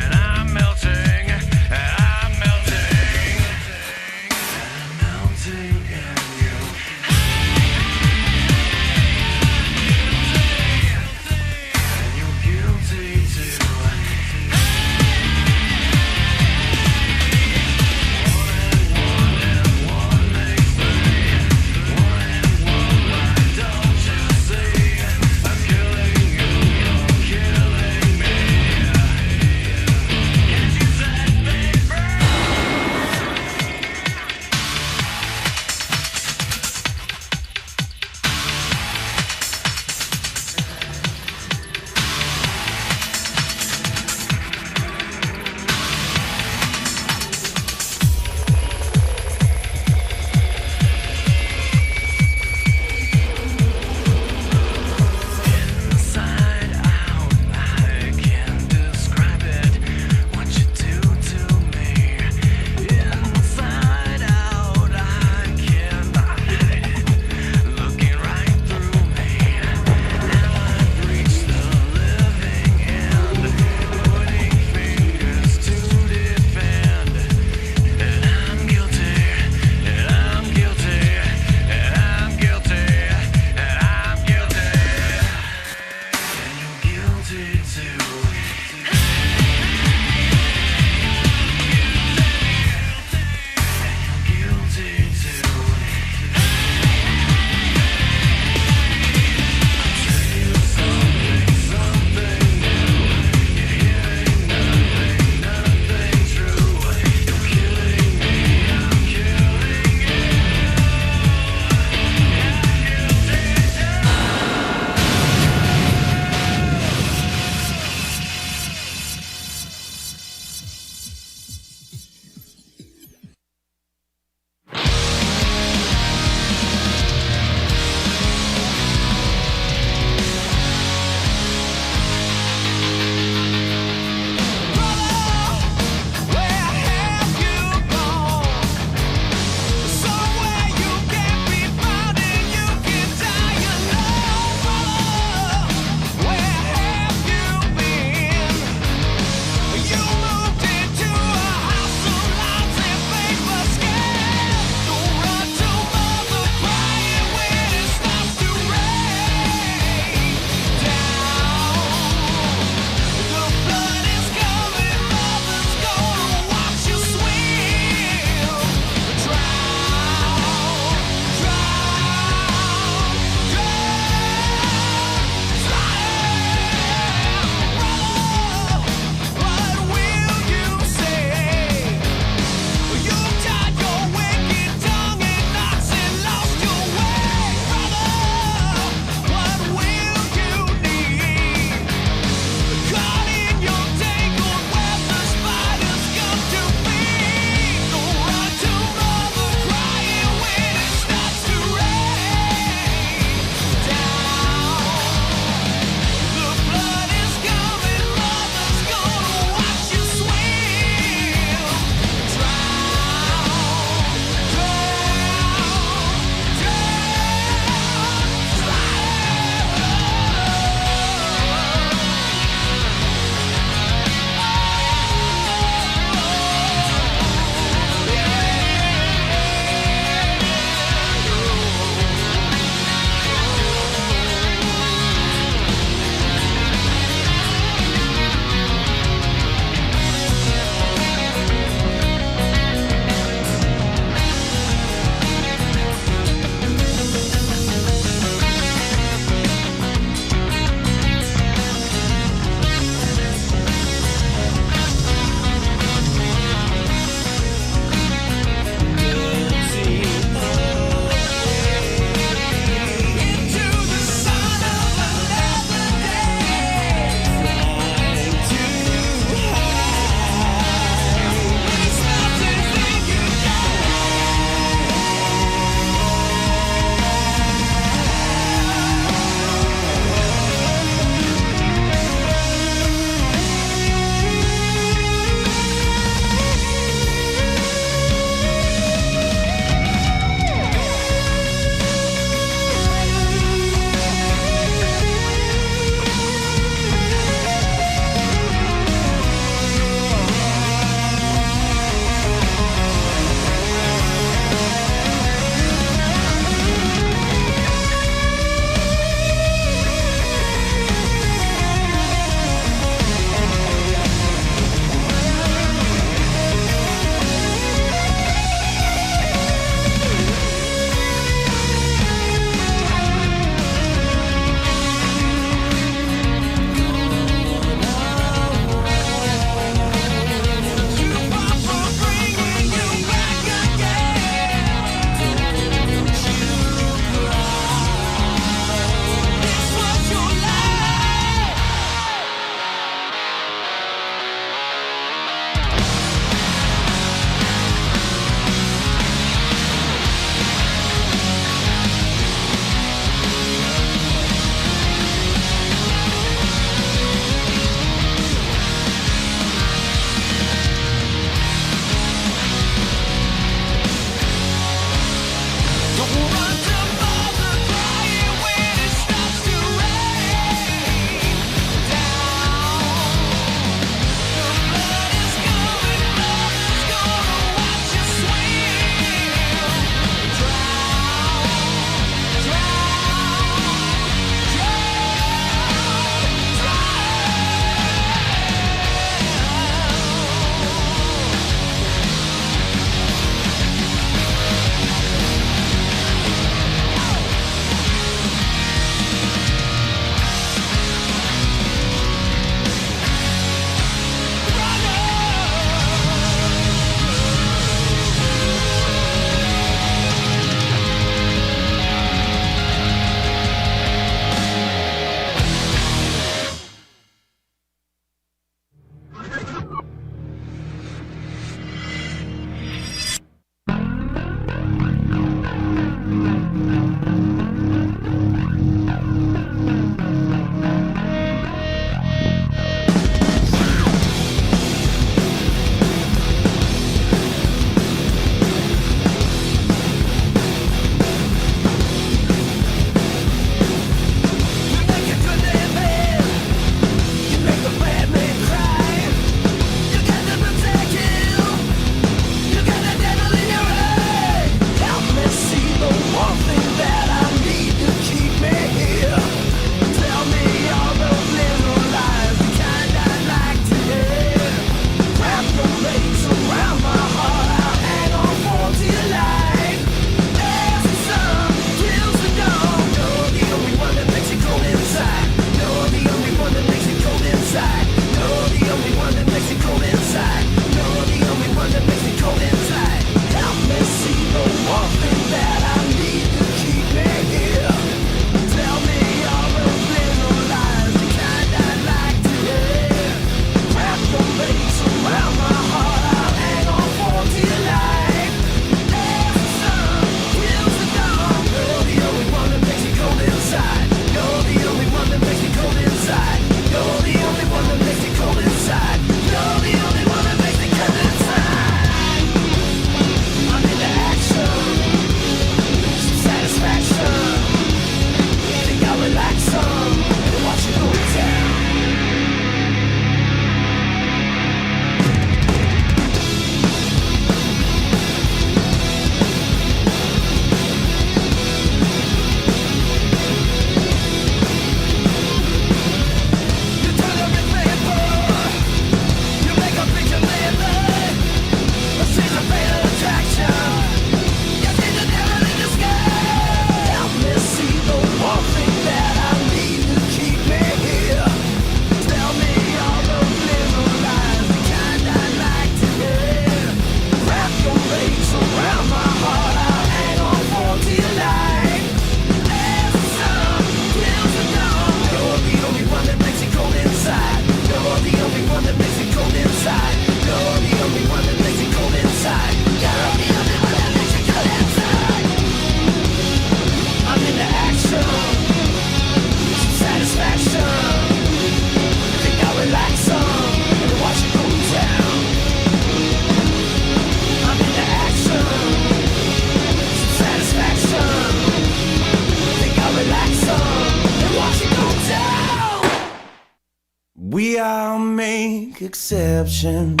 We all make exceptions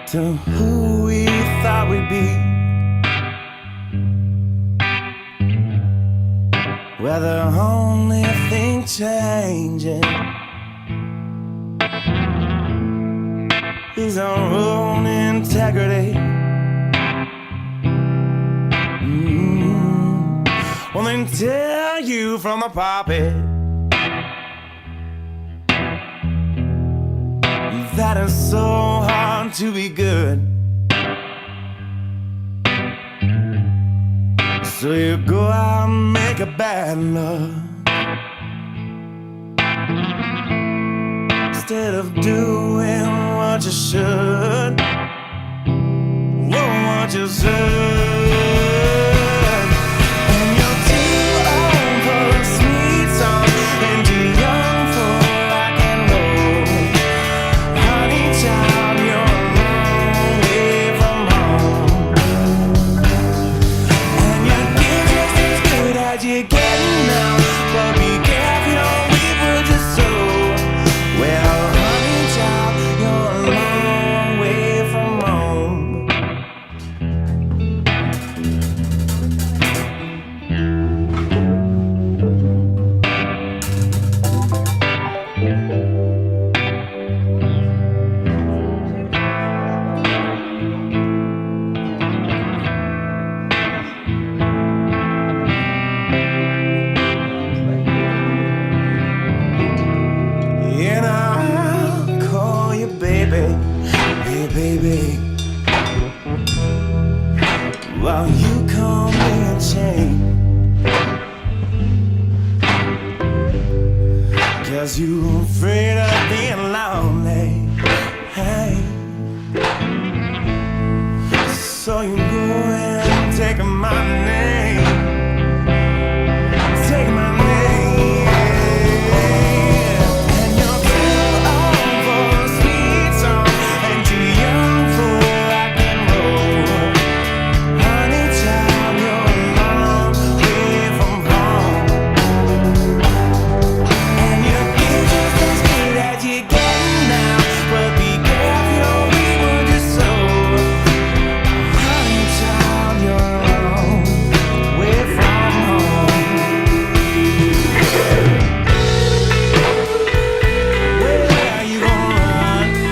to who we thought we'd be. Where the only thing changing is our own integrity. Well, then tell you from the pulpit that it's so hard to be good. So you go out and make a bad luck instead of doing what you should. What you should. And you're too old for a sweet song and too young for rock and roll. Honey child, you're a long way from home. And your gift is as good as you're getting now. But be careful, don't reap what you sow. Well, honey child, you're a long way from home. And I'll call you baby, hey baby, while you call me a chain. 'Cause you're afraid of being lonely, hey. So you go and take my name, take my name. And you're too old for a sweet song and too young for rock and roll. Honey child, you're a long way from home. And your gift is as good as you're getting now. But be careful, you don't reap what you sow. Honey child, you're a long way from home. Where you gonna run and go?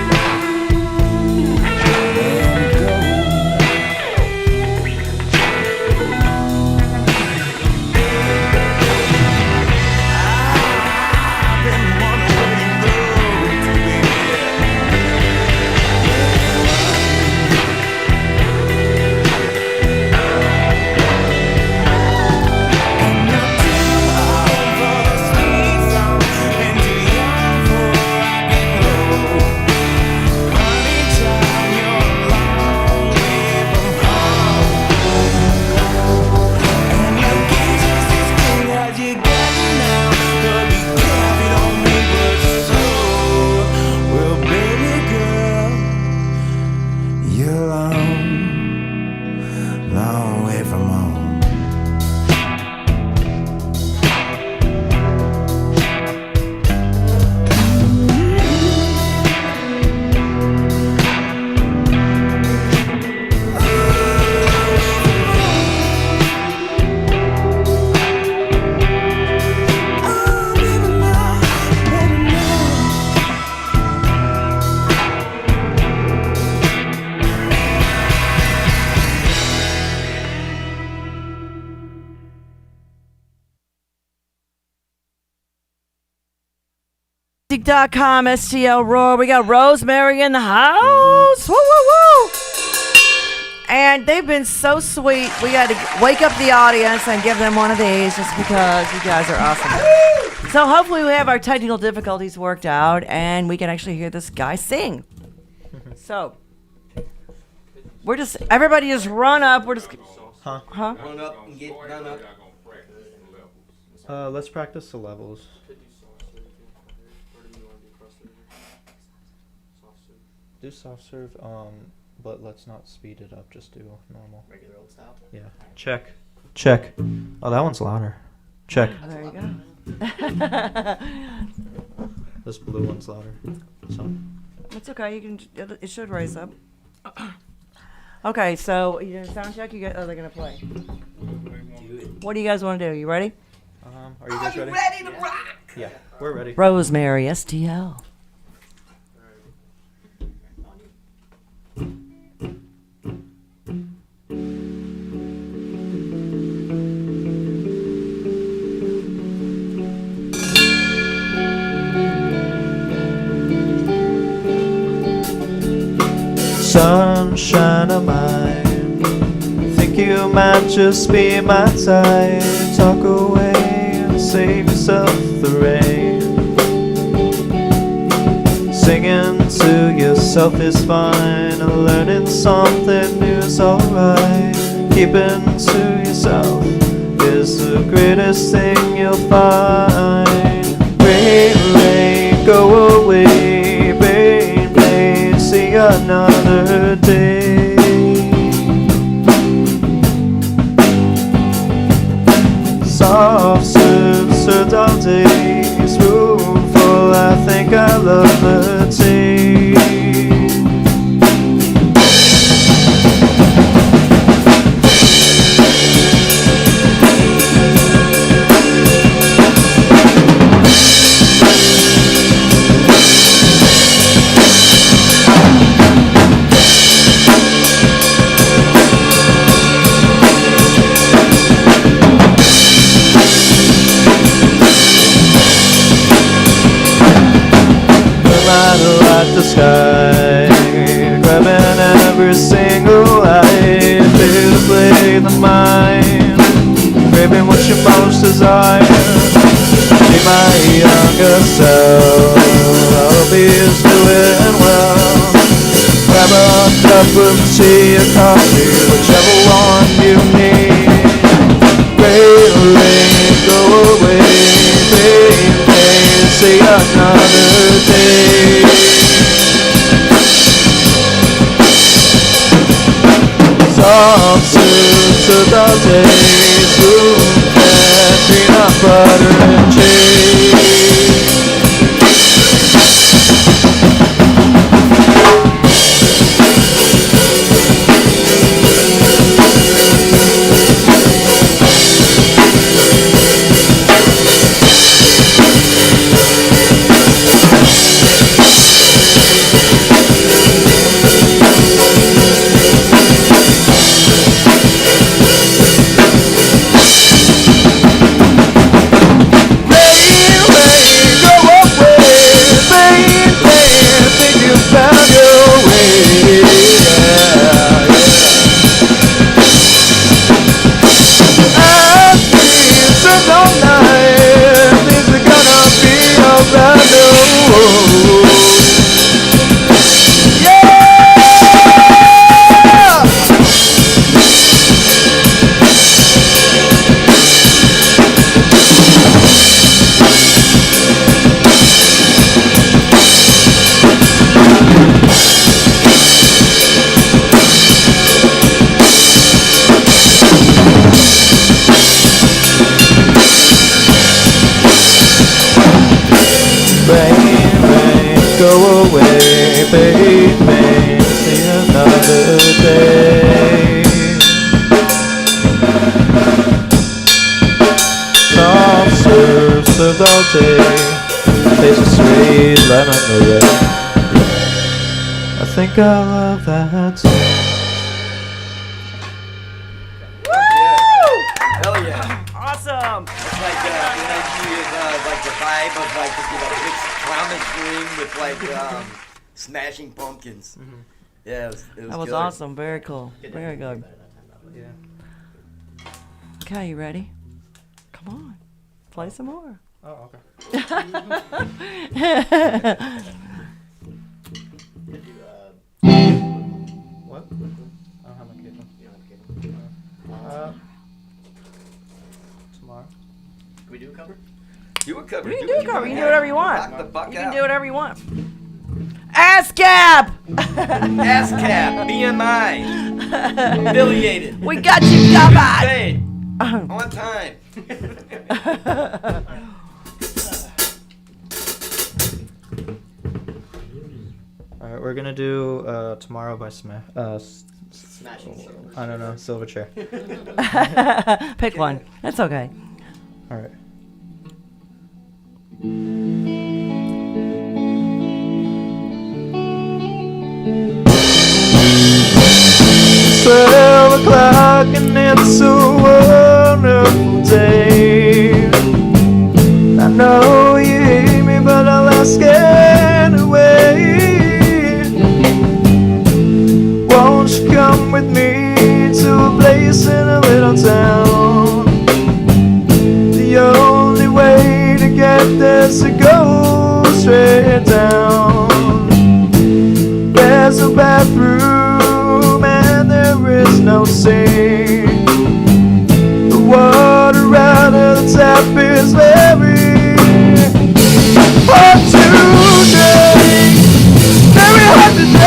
I've been wondering where you go to, baby. And you're too old for the sweet song and too young for rock and roll. Honey child, you're a long way from home. And your gift is as good as you're getting now. But be careful, you don't reap what you sow. Well, baby girl, you're a long, long way from home. Oh, baby, now, baby, now. Music.com, STL Roar. We got Rosemary in the house. Woo, woo, woo. And they've been so sweet. We got to wake up the audience and give them one of these just because you guys are awesome. So hopefully we have our technical difficulties worked out and we can actually hear this guy sing. So we're just, everybody just run up. We're just, Huh? Run up and get run up. Let's practice the levels. Do soft serve, but let's not speed it up. Just do normal. Regular old style. Yeah. Check. Check. Oh, that one's louder. Check. there you go. This blue one's louder. So. It's okay. You can. It should raise up. Okay, so you doing a sound check? Oh, they're gonna play. What do you guys want to do? You ready? Are you guys ready? Ready to rock? Yeah, we're ready. Rosemary, STL. Sunshine of mine, think you might just be my type. Talk away and save yourself the rain. Singing to yourself is fine, and learning something new's alright. Keeping to yourself is the greatest thing you'll find. Rain, rain, go away, rain, rain, see another day. Soft serve, served all days, room full, I think I love the taste. Like the sky, grabbing every single light, here to play the mind, craving what you most desire. Be my younger self, I'll be doing well. Grab a cup of tea or coffee, whichever one you need. Rain, rain, go away, rain, rain, see another day. Soft soups of the days, spoon-fed peanut butter and cheese. Go away, baby, see another day. Soft serve, served all day, taste of sweet lemon red. I think I love that song. Hell yeah. Awesome. It's like like the vibe of like big promise ring with like Smashing Pumpkins. Mm-hmm. Yeah, it was That was killer. awesome. Very cool. Very good. Yeah. Okay, you ready? Come on. Play some more. Oh, okay. What? I don't have my cable. Tomorrow. Can we do a cover? You a cover. You can do a cover. You can do whatever you want. Knock the fuck You out. can do whatever you want. ASCAP! ASCAP, BMI, affiliated. We got you covered! Paid. On time. Alright, we're gonna do Tomorrow by Smashing Silver. I don't know, Silverchair. Pick one. That's okay. Alright. It's 12 o'clock and it's a wonderful day. I know you hate me, but I'll ask anyway. Won't you come with me to a place in a little town? The only way to get there's to go straight down. There's a bathroom and there is no sink. The water out of the tap is very hard to drink, very hard to drink.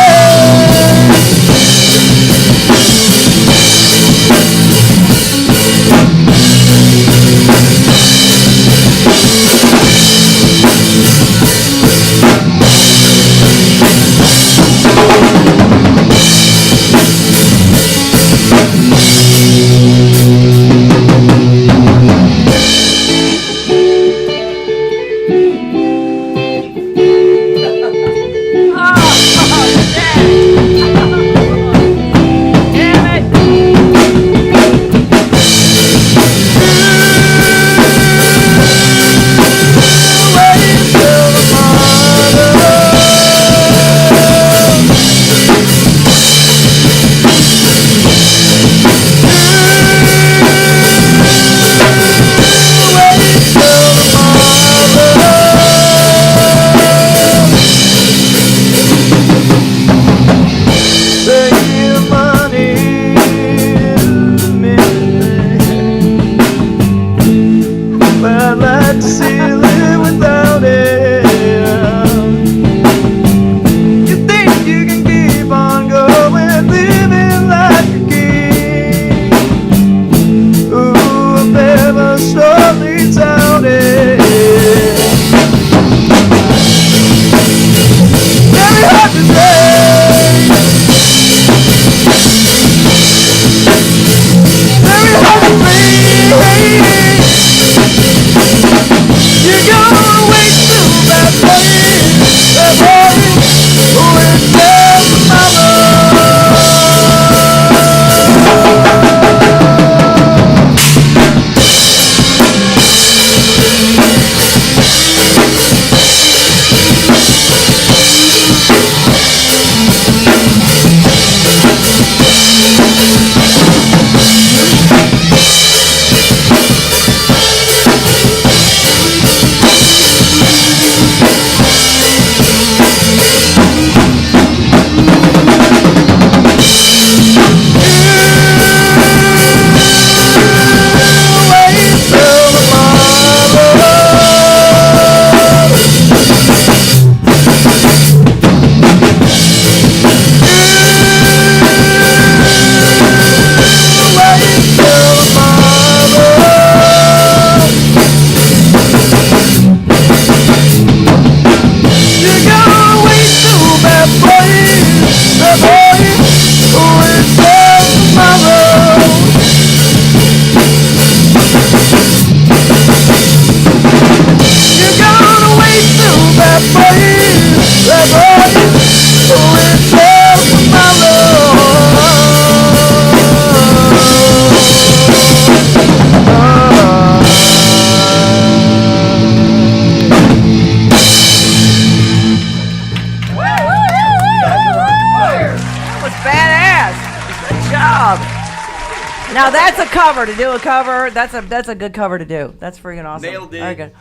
Now that's a cover. To do a cover, that's a good cover to do. That's freaking awesome. Nailed it. Very good.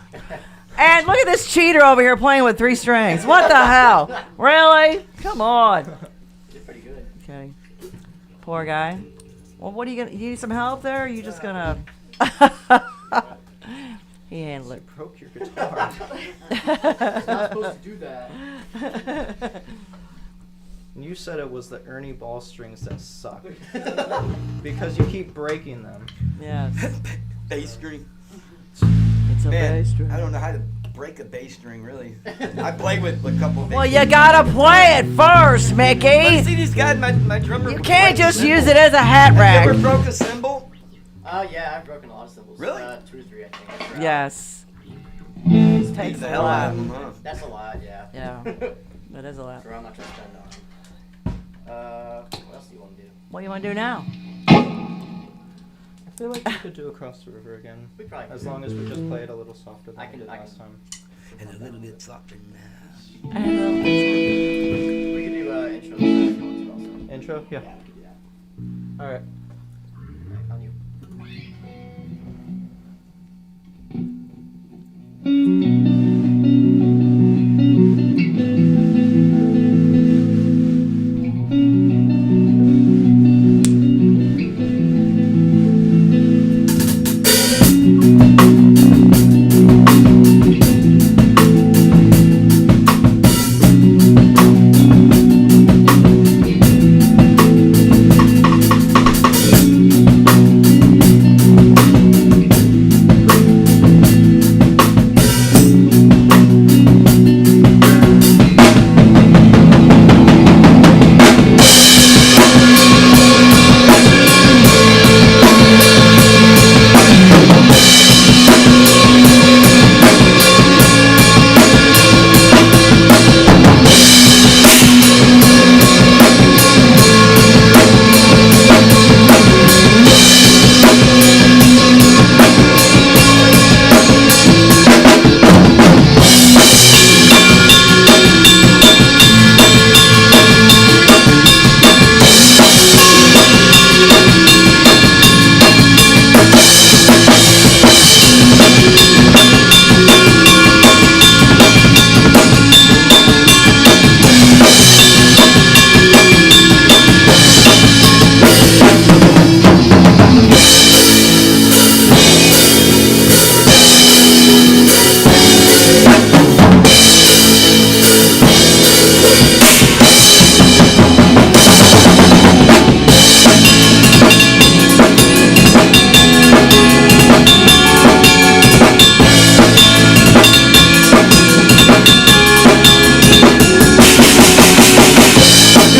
And look at this cheater over here playing with 3 strings. What the hell? Really? Come on. Did pretty good. Okay. Poor guy. Well, what are you gonna? You need some help there? Or are you just gonna? He handled it. Broke your guitar. It's not supposed to do that. You said it was the Ernie ball strings that suck. Because you keep breaking them. Yes. Bass string. It's a Man, bass string. I don't know how to break a bass string, really. I played with a couple of Well, you gotta play it first, But Mickey. see, these guys, my drummer. You would can't break a just cymbal. use it as a hat Have you rack. ever broke a cymbal? Yeah, I've broken a lot of cymbals. Really? 2 or 3, I think. Yes. It Beat takes the a hell out lot. of them, huh? That's a lot, yeah. Yeah, that is a lot. For how much I spend on them. What else do you want to do? What do you want to do now? I feel like we could do Across the River again. We probably As could. long as we just play it a little softer than I we can- did I can- last time. And a little bit softer now. We could do intro if you want to also. Intro? Yeah. Yeah, we could do that. Alright. Alright, on you.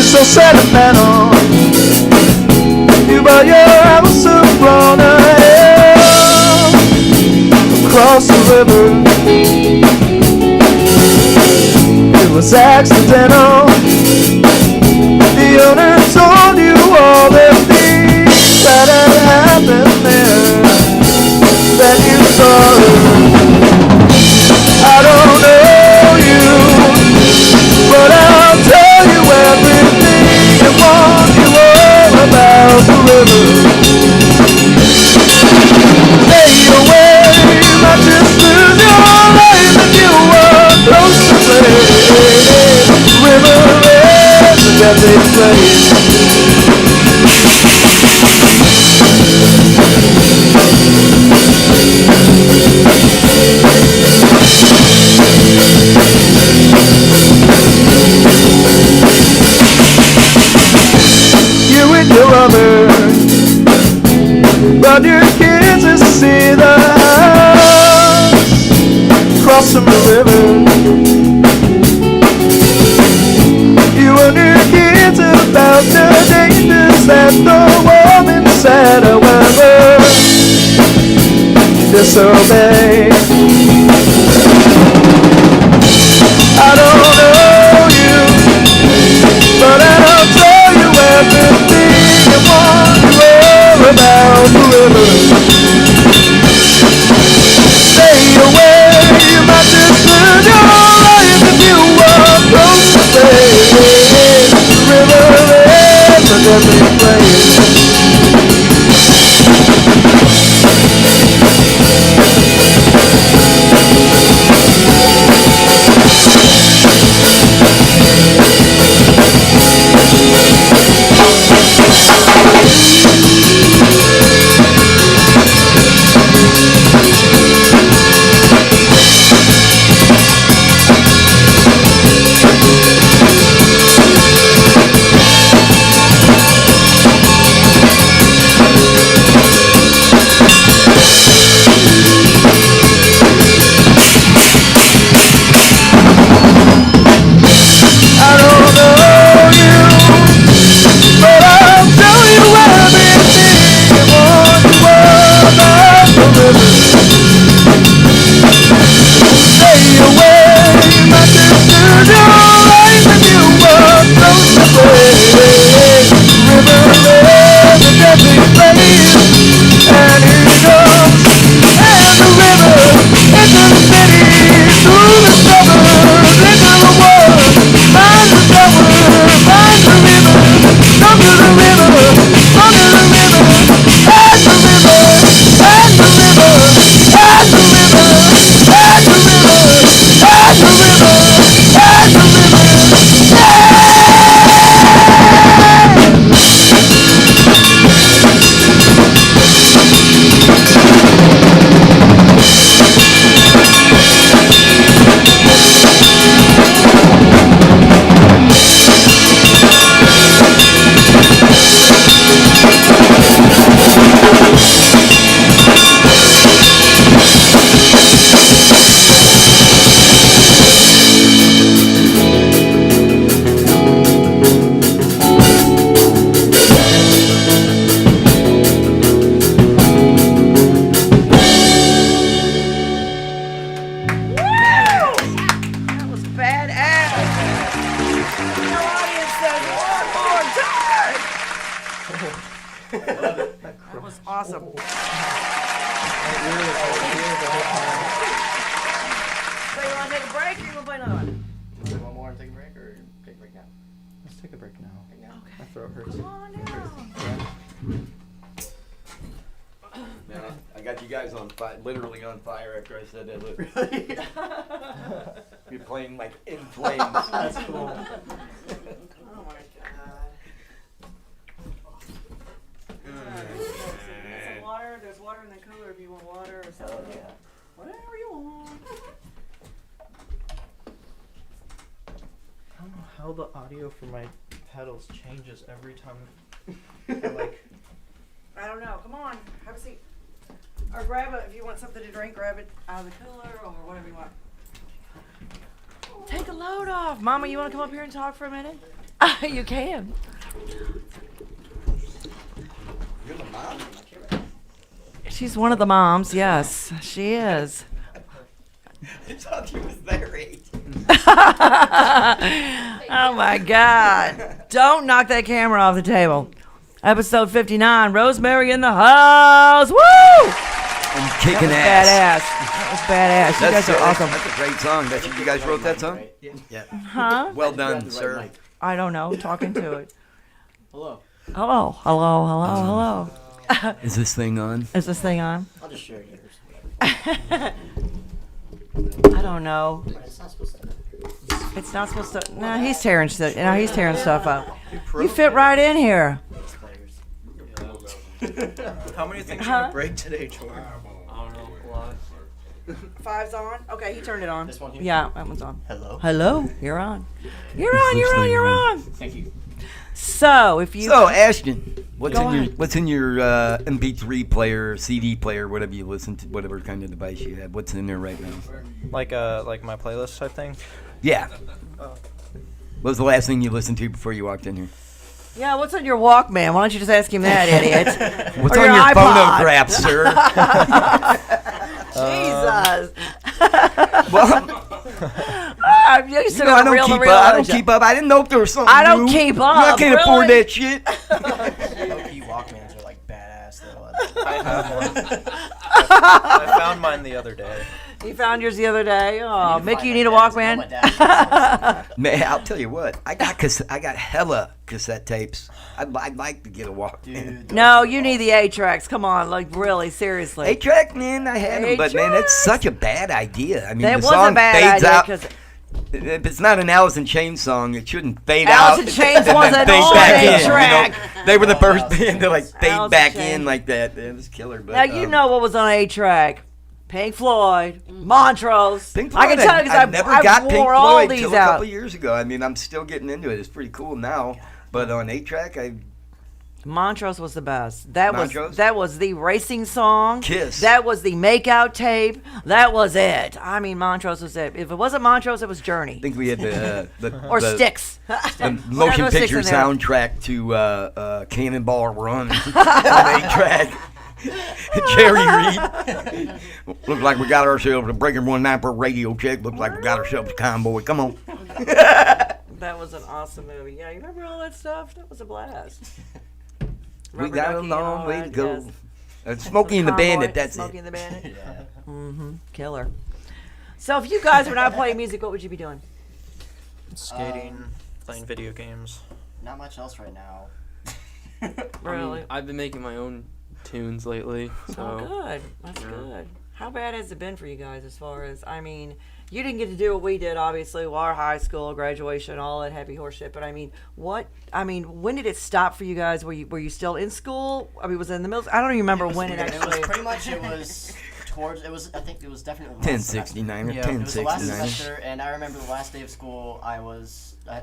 so sentimental. You brought your house blown across the river. It was accidental. The owner told you all the things that had happened there. That you saw her. I don't know you, but I'll tell you everything and warn you all about the river. Stay away, you might just lose your life if you were close to play. River is a deadly place. You and your lover brought your kids to see the house cross from the river. You and your kids about the dangers that the woman said, however, disobey. I don't know you, but I'll tell you everything and warn you all about the river. Stay away, you might just lose your life if you walk close to play. The river is a deadly place. That was badass. The audience says one more time. That was awesome. So you want to take a break or you want to play another one? Do you want more and take a break, or take a break now? Let's take a break now. Right now? My throat hurts. Come on down. Man, I got you guys on fire, literally on fire after I said that. Look. You're playing like in flames. That's cool. Oh my god. Some water. There's water in the cooler if you want water or something. Hell yeah. Whatever you want. I don't know how the audio for my pedals changes every time. Like, I don't know. Come on. Have a seat. Or grab it if you want something to drink. Grab it out of the cooler or whatever you want. Take a load off. Mama, you want to come up here and talk for a minute? You can. You're the mom. She's one of the moms. Yes, she is. I thought you was their age. Oh my God. Don't knock that camera off the table. Episode 59, Rosemary in the house. Woo! I'm kicking That ass. was badass. You guys are awesome. That's a great song. You guys wrote that song? Yeah. Huh? Well Grab done, the right sir. mic. I don't know. Talking to it. Hello. Hello, hello, hello, hello. Is this thing on? Is this thing on? I'll just share yours. I don't know. It's not supposed to. It's not supposed to. No, he's tearing stuff. No, he's tearing stuff up. You fit right in here. Bass players. how many things Huh? you break today, Jordan? I don't know. A lot. 5's on. Okay, he turned it on. This one here? Yeah, that one's on. Hello. Hello, you're on. You're on. You're on. You're on. Thank you. So if you. So, Ashton, what's Go in your ahead. MP3 player, CD player, whatever you listen to, whatever kind of device you have? What's in there right now? Like my playlist type thing. Yeah. What was the last thing you listened to before you walked in here? Yeah, what's on your Walkman? Why don't you just ask him that, idiot? What's Or on your iPod. phonograph, sir? Jesus. Well, I'm used to I don't real keep real up. I don't shit. keep up. I didn't know if there was something I don't new. keep You know, I up, can't afford really? that shit. Low-key Walkmans are like badass though. I have one. I found mine the other day. You found yours the other day. Oh, to Mickey, find you my need a dad's. I know Walkman? my dad. Man, I'll tell you what. I got hella cassette tapes. I'd like to get a Walkman. Dude. No, you need the 8-tracks. Come on, like really, seriously. 8-track, man, I had them, but man, that's 8-tracks. such a bad idea. I mean, That the was a song bad fades idea out. because If it's not an Alice in Chains song, it shouldn't fade Alice out. in Chains and wasn't then fade on back in, 8-track. They were the first Alice in band to like Chains. fade Alice in back Chains. in like that. It was killer. But now you know what was on 8-track. Pink Floyd, Montrose. Pink Floyd, I can tell you because I never I got wore Pink all Floyd these till a out. couple years ago. I mean, I'm still getting into it. It's pretty cool now. But on 8-track, Montrose was the best. That Montrose? was the racing song. Kiss. That was the makeout tape. That was it. I mean, Montrose was it. If it wasn't Montrose, it was Journey I think we had the or the, Styx. the Whatever motion Styx picture in there. soundtrack to Cannonball Run on 8-track. Jerry Reed. Looks like we got ourselves a Breaker 19 for radio check. Looks like we got ourselves a convoy. Come on. That was an awesome movie. Yeah, you remember all that stuff? That was a blast. We Rubber got a Ducky and long all way that, to go. yes. Smokey and the Convoy, Bandit, that's Smokey it. and the Bandit. Yeah. Mm-hmm. Killer. So if you guys were not playing music, what would you be doing? Skating, playing video games. Not much else right now. Really? I've been making my own tunes lately. So Oh, good. That's good. How bad has it been for you guys as far as, I mean, you didn't get to do what we did, obviously, our high school, graduation, all that happy horse shit, but I mean, when did it stop for you guys? Were you still in school? I mean, was it in the middle? I don't even remember when it It was actually. pretty much, I think it was definitely the last 1069 or Yeah. It was the last 1069. semester, and I remember the last day of school,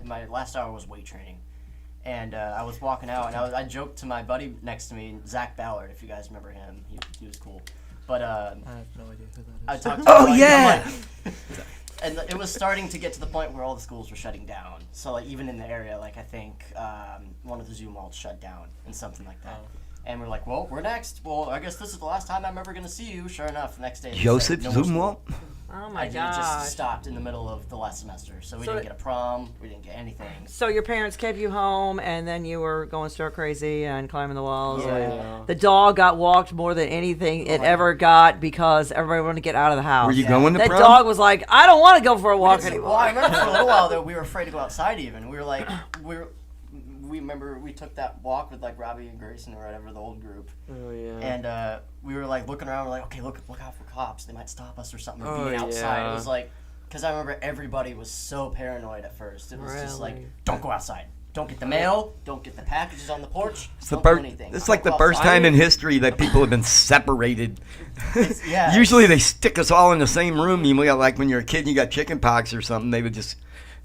my last hour was weight training. And I was walking out, and I joked to my buddy next to me, Zach Ballard, if you guys remember him. He was cool. But I have no idea who that I is. talked to Oh, him, like, yeah! I'm like- and it was starting to get to the point where all the schools were shutting down. So like even in the area, like I think one of the Zoom malls shut down and something like that. And we're like, well, we're next. Well, I guess this is the last time I'm ever gonna see you. Sure enough, the next day. they Joseph said, no more school. Zumwalt? Oh my It gosh. just stopped in the middle of the last semester, so we So didn't get a prom, we didn't get anything. So your parents kept you home, and then you were going stir crazy and climbing the walls. Yeah. And the dog got walked more than anything it ever got because everybody wanted to get out of the house. Were you going to That prom? dog was like, I don't want to go for a walk Well, anymore. I remember for a little while though, we were afraid to go outside. Even we were like, we remember we took that walk with like Robbie and Grayson or whatever, the old group, Oh yeah. and we were like looking around. We're like, okay, look out for cops. They might stop us or something. Or Oh, being outside. yeah. It was like, because I remember everybody was so paranoid at first. It was just like, Really? don't go outside. Don't get the mail. Don't get the packages on the porch. It's, the don't do first, anything. it's Don't like the go first outside. time in history that people have been separated. yeah. Usually they stick us all in the same room. You know, like when you're a kid and you got chicken pox or something, they would just,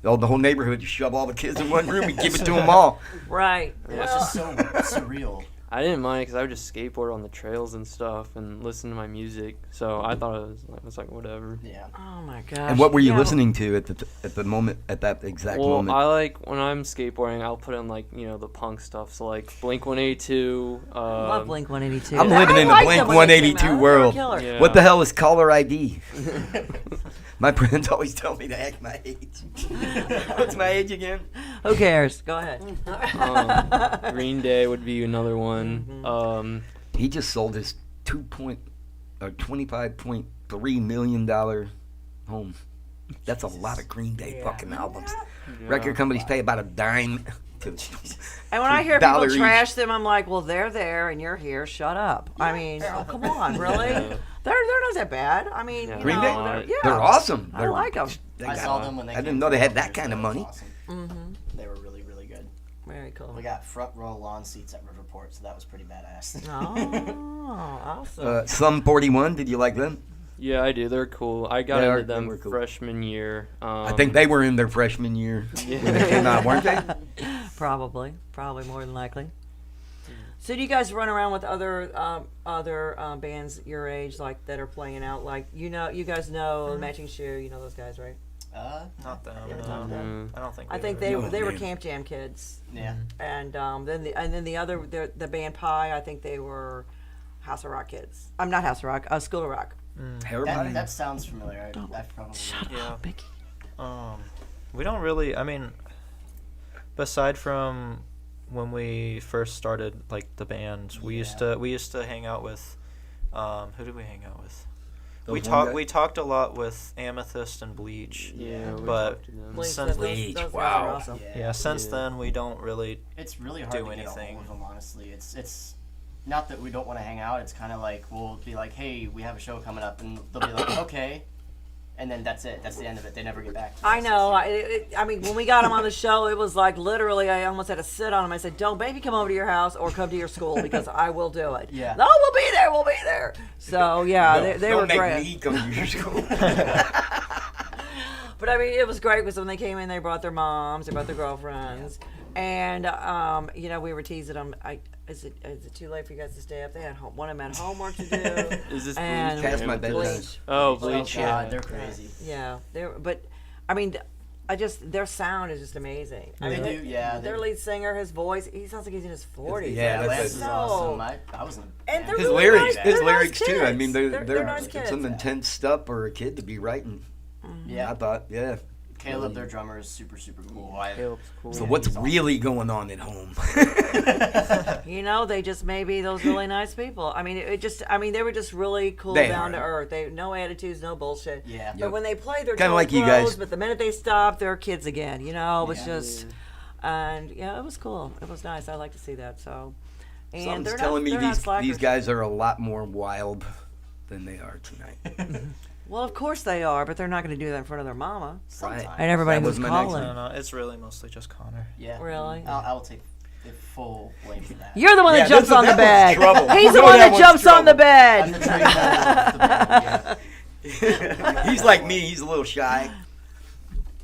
the whole neighborhood would just shove all the kids in one room and give it to them all. Right. It was just so surreal. I didn't mind because I would just skateboard on the trails and stuff and listen to my music. So I thought it was like whatever. Yeah. Oh my gosh. And what were you Yeah, listening to at the moment, at that exact Well, moment? I like when I'm skateboarding, I'll put in like the punk stuff. So like Blink 182. I love Blink 182. I'm living in the liked Blink them when they came 182 out. They were world. killer. Yeah. What the hell is caller ID? My friends always tell me to act my age. What's my age again? Who cares? Go ahead. Green Day would be another one. He just sold his $25.3 million home. That's a lot of Green Day fucking albums. Record companies pay about a dime. And when I hear people $1 each. trash them, I'm like, well, they're there and you're here. Shut up. I mean, oh, come on, really? They're not that bad. I mean, Yeah. you Green know, Day? they're, yeah. They're awesome. I like 'em. I saw them when they I came didn't know they through. had that It kind of was money. awesome. Mm-hmm. They were really, really good. Very cool. We got front row lawn seats at Riverport, so that was pretty badass. Oh, awesome. Sum 41, did you like them? Yeah, I do. They're cool. I got They into they them were cool. freshman year. I think they were in their freshman year when they came out, weren't they? Probably more than likely. So do you guys run around with other bands your age, like that are playing out? Like you guys know Matching Shoe. You know those guys, right? Not them. Yeah, no. them. I don't think. I we think ever- they were man. Camp Jam kids, Yeah. and then the other the band Pie. I think they were House of Rock kids. I'm not House of Rock. School of Rock. Everybody. That sounds familiar. I've probably. Yeah. Mickey. We don't really. I mean, beside from when we first started, like the band, we used to hang out with. Who did we hang out with? Those one guys? We talked a lot with Amethyst and Bleach. Yeah, we but talked to them. Bleach, Since those guys wow. are awesome. yeah, since Yeah. then we don't really. It's really hard do to get a anything. hold of them, honestly. It's not that we don't want to hang out. It's kind of like we'll be like, hey, we have a show coming up, and they'll be like, okay, and then that's it. That's the end of it. They never get back to us. I know. I mean, when we got him on the show, it was like literally I almost had to sit on him. I said, "Don't, baby, come over to your house or come to your school because I will do it." Yeah. No, we'll be there. We'll be there. So yeah, they were Don't make great. me come to your school. But I mean, it was great because when they came in, they brought their moms, they brought their girlfriends, and we were teasing them. Is it too late for you guys to stay up? They had one of them had homework to do. Is this and Bleach? Past my bedtime. Bleach. Oh, Oh Bleach. God, Yeah. they're crazy. Yeah, but I mean, their sound is just amazing. I They mean, do, yeah. Their lead singer, his voice, he sounds like he's in his 40s. Yeah, Lance that's is so. awesome. I was in And they're His really lyrics, nice, his they're nice lyrics too. I mean, kids. they're They're nice kids. some intense stuff for a kid to be writing. Yeah. I thought, yeah. Caleb, their drummer, is super, super cool. Caleb's cool. So Yeah, what's he's awesome. really going on at home? You know, they just may be those really nice people. I mean, they were just really cool, They down are. to earth. They no attitudes, no bullshit. Yeah. But when they play, they're Kinda total like you pros, guys. But the minute they stop, they're kids again. You know, it was Yeah. just, and yeah, it was cool. It was nice. I like to see that. So, and Someone's they're telling not, me they're not these slackers. guys are a lot more wild than they are tonight. Well, of course they are, but they're not going to do that in front of their mama. Sometimes. And everybody That was was my next calling. No, it's really mostly just Connor. Yeah. Really? I'll take the full blame for that. You're the one Yeah, that jumps that on the one's bed. trouble. He's You the know one that that one's jumps on the I'm the bed. trainer of the band, He's like me. He's a little shy.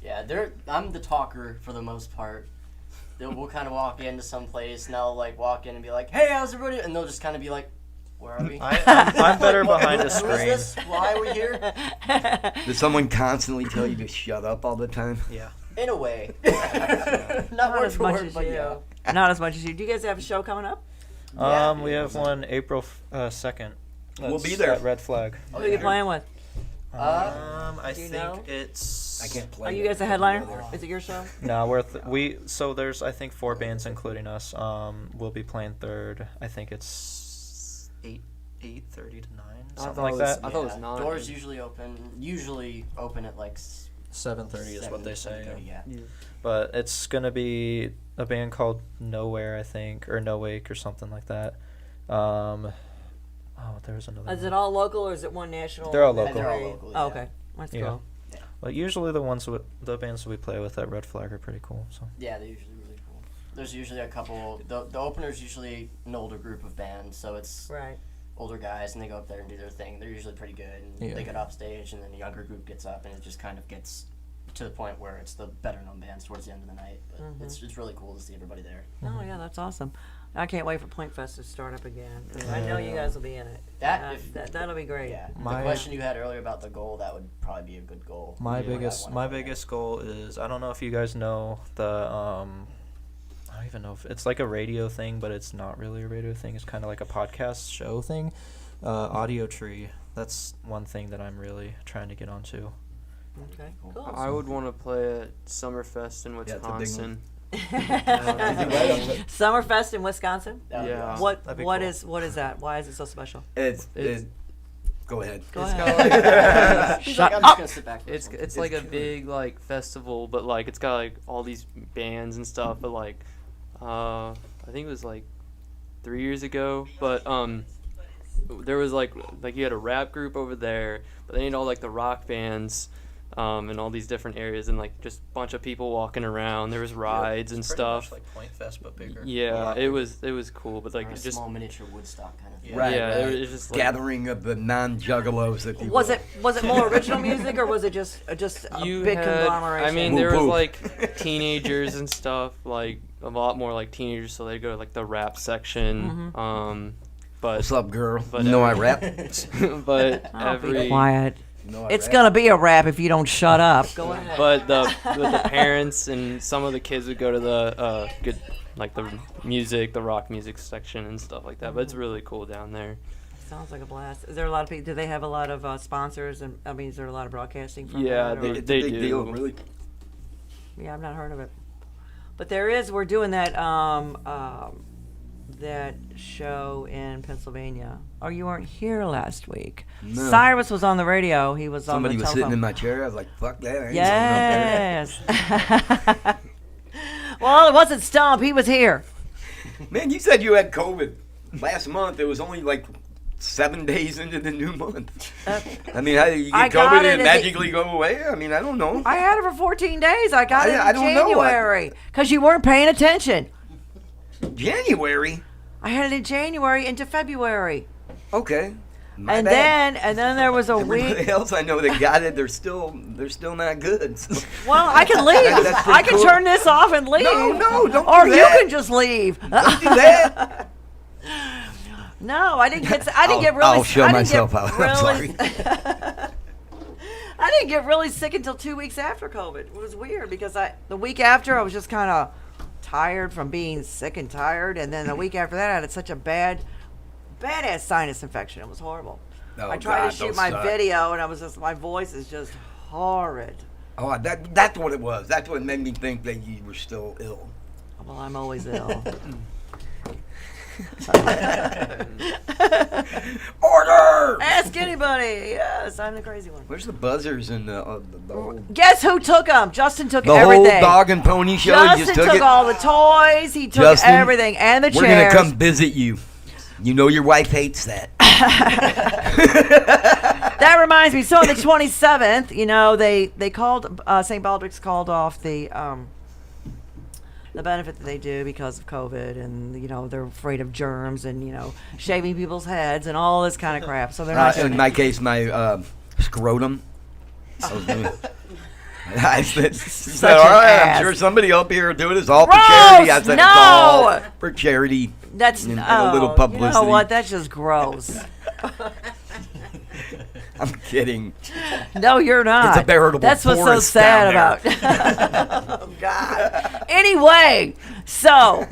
yeah, I'm the talker for the most part. We'll kind of walk into some place and I'll like walk in and be like, "Hey, how's everybody?" And they'll just kind of be like, "Where are we?" I'm better What- behind a who is screen. this? Why are we here? Does someone constantly tell you to shut up all the time? Yeah. In a way. Not Not word as for much word, as but you. yeah. Not as much as you. Do you guys have a show coming up? Yeah. We have one April 2nd. We'll be That's there. at Red Flag. Who are you playing with? I do you think know? it's. I can't play. Are you that. guys a headliner? Is it your show? No, so there's I think 4 bands including us. We'll be playing third. I think it's 8:30 to 9, something like that. I thought it was 9. Doors usually open at like 7:30 is what they say. 7:30, yeah. But it's gonna be a band called Nowhere, I think, or No Wake or something like that. There's another. Is one. it all local or is it one national? They're all and local. They're all three? local, Oh, yeah. okay. That's Yeah. cool. But usually the bands that we play with at Red Flag are pretty cool. So. Yeah, they're usually really cool. There's usually a couple. The opener's usually an older group of bands, so it's Right. older guys, and they go up there and do their thing. They're usually pretty good, and Yeah. they get off stage, and then a younger group gets up, and it just kind of gets to the point where it's the better known bands towards the end of the night. But it's really cool to see everybody there. Oh yeah, that's awesome. I can't wait for Point Fest to start up again. I know you guys will be in it. That'll be great. Yeah. My- The question you had earlier about the goal, that would probably be a good goal. My Yeah. biggest goal is, I don't know if you guys know the I don't even know if it's like a radio thing, but it's not really a radio thing. It's kind of like a podcast show thing. Audio Tree. That's one thing that I'm really trying to get onto. Okay. Cool. I would want to play at Summerfest in it's a big one. Wisconsin. Summerfest in Wisconsin. That would be Yeah. awesome. What That'd be what cool. is what is that? Why is it so special? Go ahead. Go It's ahead. kinda He's Shut like, I'm just up. gonna sit back. for It's this one." it's like a big like festival, but like it's got like all these bands and stuff. But like, I think it was like 3 years ago. But there was like you had a rap group over there, but then you had all like the rock bands, in all these different areas, and like just a bunch of people walking around. There was rides and stuff. like Point Fest but bigger. Yeah, it was cool, but like Or a it just small miniature Woodstock kind of thing. Right. yeah, it was just like, Gathering of the non-juggalos, if you Was will. it more original music or was it just a you big had, conglomeration? I mean, Whoop, there was whoop. like teenagers and stuff, like a lot more like teenagers, so they go to like the rap section. But What's up, girl? but you know I every- rap. but Oh, be every quiet. You know I It's rap. gonna be a rap if you don't shut up. Go ahead. but the parents and some of the kids would go to the good like the rock music section and stuff like that. But it's really cool down there. Sounds like a blast. Is there a lot of people? Do they have a lot of sponsors? And I mean, is there a lot of broadcasting from Yeah, that? or- It's a they big do. deal, really. Yeah, I've not heard of it. But there is. We're doing that that show in Pennsylvania. Oh, you weren't here last week. No. Cyrus was on the radio. He was Somebody on the was sitting in telephone. my chair. I was like, fuck that. I ain't going up Yes. Well, it wasn't Stump. He was here. there. Man, you said you had COVID last month. It was only like 7 days into the new month. I mean, how do you I get got COVID it and it at the- magically go away? I mean, I don't know. I had it for 14 days. I got it I in don't know. January because you weren't paying attention. January? I had it in January into February. Okay. My And bad. then there was a Everybody week. else I know that got it, they're still not good. So. Well, I can leave. That's pretty I can cool. turn this off and leave. No, don't Or do you that. can just leave. Don't do that. No, I didn't get. I didn't get really. I'll show I didn't myself get out. I'm really- I didn't get really sick until 2 weeks after COVID. It was weird because the week after I was just kind of tired from being sick and tired, and then the week after that I had such a badass sinus infection. It was horrible. Oh, I tried God, to shoot those my suck. video, and my voice is just horrid. Oh, that's what it was. That's what made me think that you were still ill. Well, I'm always ill. Order! Ask anybody. Yes, I'm the crazy one. Where's the buzzers and the whole, Guess who took them? Justin took the everything. whole dog and pony show? Justin You just took it? all the toys. He took Justin, everything and the We're chairs. gonna come visit you. You know your wife hates that. That reminds me. So on the 27th, they called St. Baldrick's called off the benefit that they do because of COVID, and they're afraid of germs and shaving people's heads and all this kind of crap. So they're not doing in it. my case, my scrotum. I said, Such all an right, ass. I'm sure somebody up here will do it. It's all for Gross! charity. I said, No! it's all for charity. That's and a little You publicity. know what? That's just gross. I'm kidding. No, you're not. It's a veritable That's what's so forest sad down about. Oh God. Anyway, so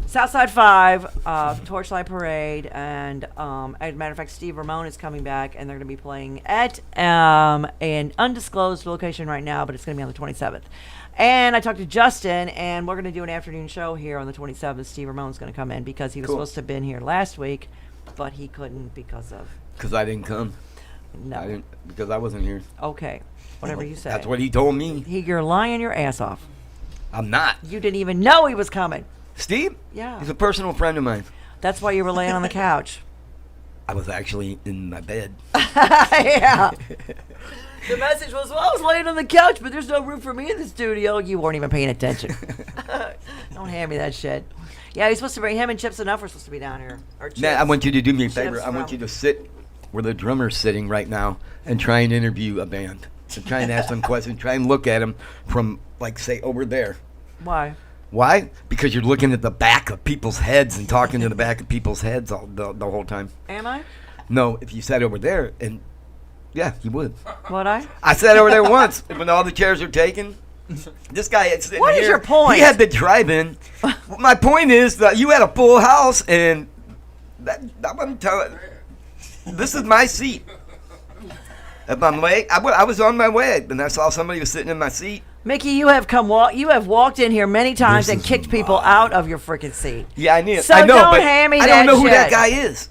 Southside 5, Torchlight Parade, and as a matter of fact, Steve Ramone is coming back, and they're going to be playing at an undisclosed location right now, but it's going to be on the 27th. And I talked to Justin, and we're going to do an afternoon show here on the 27th. Steve Ramone's going to come in because he was supposed to have been here last week, but he couldn't because of... Because I didn't come. No. Because I wasn't here. Okay. Whatever you say. That's what he told me. You're lying your ass off. I'm not. You didn't even know he was coming. Steve? Yeah. He's a personal friend of mine. That's why you were laying on the couch. I was actually in my bed. Yeah. The message was, well, I was laying on the couch, but there's no room for me in the studio. You weren't even paying attention. Don't hand me that shit. Yeah, he's supposed to bring him and Chips Enough. We're supposed to be down here. Or Chips. Now, I want you to do me a Chips favor. I want from- you to sit where the drummer's sitting right now and try and interview a band. So try and ask them questions. Try and look at them from, like, say, over there. Why? Why? Because you're looking at the back of people's heads and talking to the back of people's heads the whole time. Am I? No, if you sat over there and... Yeah, you would. Would I? I sat over there once when all the chairs were taken. This guy had sitting What here. is your point? He had the drive-in. My point is that you had a full house, and that wasn't telling. This is my seat. If I'm late, I was on my way, and I saw somebody was sitting in my seat. Mickey, you have walked in here many times This and is kicked people mine. out of your freaking seat. Yeah, I knew. So I know, don't but hand me I that don't know who that shit. guy is.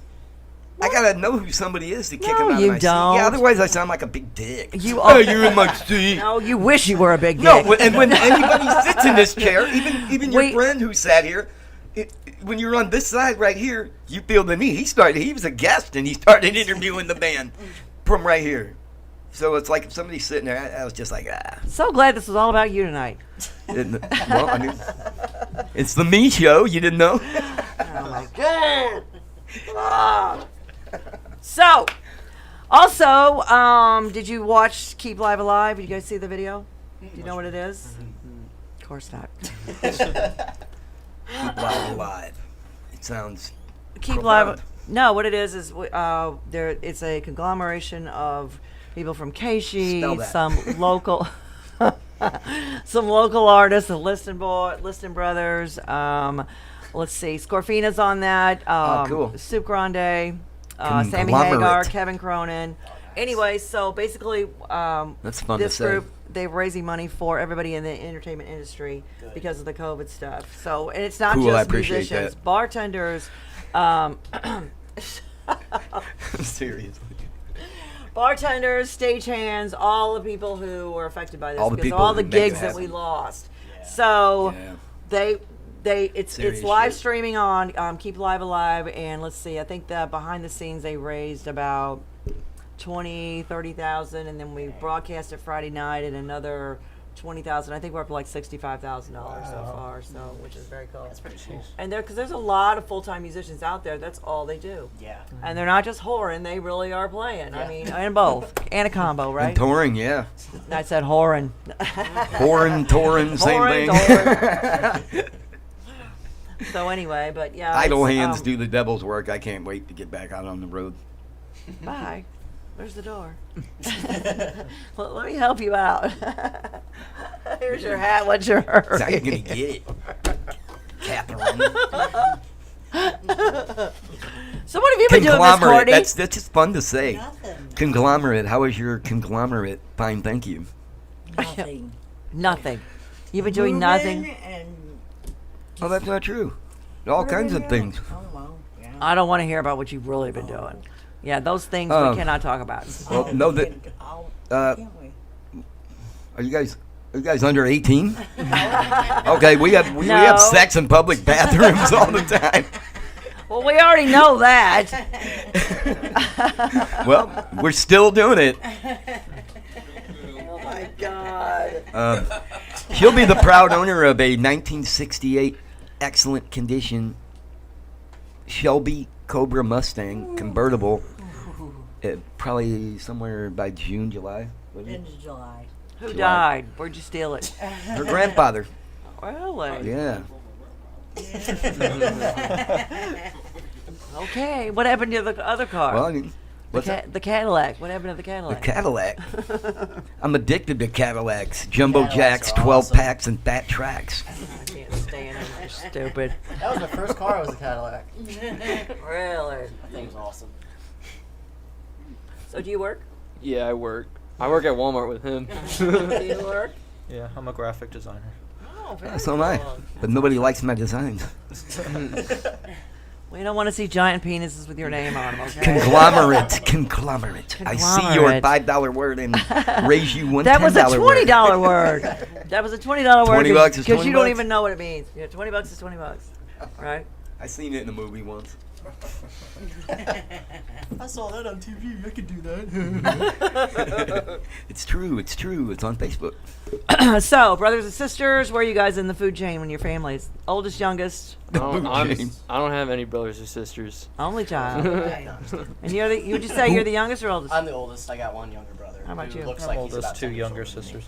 I gotta know who somebody is to kick No, him out you of my don't. seat. Yeah, otherwise I sound like a big dick. You Oh, are- you're in my seat. No, you wish you were a big dick. No, and when anybody sits in this chair, even your Wait. friend who sat here, when you're on this side right here, you feel the need. He was a guest, and he started interviewing the band from right here. So it's like if somebody's sitting there, I was just like, ah. So glad this was all about you tonight. Well, I mean, it's the me show. You didn't know? Oh my God. Ah. So, also, did you watch Keep Live Alive? Did you guys see the video? Do you know what it is? Of course not. Keep Live Alive. It sounds Keep profound. Live. No, what it is it's a conglomeration of people from Casey, Spell that. some local, some local artists, the Liston Brothers. Let's see, Scorfina's on that. Cool. Soup Grande, Sammy Conglomerate. Hagar, Kevin Cronin. Anyway, so basically, That's fun to this say. group, they're raising money for everybody in the entertainment industry because of the COVID stuff. So, and it's not Cool, I just appreciate musicians, that. bartenders, Seriously. bartenders, stagehands, all the people who were affected by this, All the because people all who the make it gigs that we happen. lost. So Yeah. it's Serious live shit. streaming on Keep Live Alive, and let's see, I think that behind the scenes they raised about 30,000, and then we broadcast it Friday night at another 20,000. I think we're up to like $65,000 so far, so which is very cool. That's pretty cool. And because there's a lot of full-time musicians out there, that's all they do. Yeah. And they're not just whoring, they really are playing. I Yeah. mean, and both. And a combo, right? And touring, yeah. I said whoring. Touring, same Whoring, thing. So anyway, but yeah. Idle it's, hands do the devil's work. I can't wait to get back out on the road. Bye. Where's the door? Let me help you out. Here's your hat. What's your hurry? How you gonna get it, Catherine? So what have you been doing, Miss Conglomerate. Courtney? That's just fun to say. Nothing. Conglomerate. How is your conglomerate? Fine, thank you. Nothing. Nothing. You've been doing nothing. Moving and Oh, that's not true. All kinds of things. oh well, yeah. I don't want to hear about what you've really been doing. Yeah, those things Oh. we cannot talk about. Well, no, that. Can't we? Are you guys under 18? Okay, we have No. sex in public bathrooms all the time. Well, we already know that. Well, we're still doing it. Oh my God. She'll be the proud owner of a 1968 excellent condition Shelby Cobra Mustang convertible. Probably somewhere by June, July. wasn't it? End of July. Who July. died? Where'd you steal it? Her grandfather. Really? Yeah. Okay. What happened to the other car? Well, I mean, what's the Cadillac. What happened to the the Cadillac? Cadillac. I'm addicted to Cadillacs, jumbo Cadillacs jacks, are 12 awesome. packs, and fat tracks. I can't stand them. They're stupid. That was my first car. Was a Cadillac. Really? That thing was awesome. So do you work? Yeah, I work. I work at Walmart with him. Do you work? Yeah, I'm a graphic designer. Oh, very So am I. cool. But nobody likes my designs. We don't want to see giant penises with your name on them, okay? Conglomerate. I see your Conglomerate. $5 word and raise you one That was a $10 word. $20 word. That was a $20 word. 20 bucks is Because 20 you don't bucks? even know what it means. Yeah, $20 is $20, right? I seen it in a movie once. I saw that on TV. I could do that. It's true. It's true. It's on Facebook. So, brothers and sisters, where are you guys in the food chain when your family's oldest, youngest, I don't, Okay. I don't have any brothers or sisters. only child? And you're the, would you say you're the youngest or oldest? I'm the oldest. I got one younger brother. How about who you? Looks I'm like he's oldest, about 2 10 years younger older than me. sisters.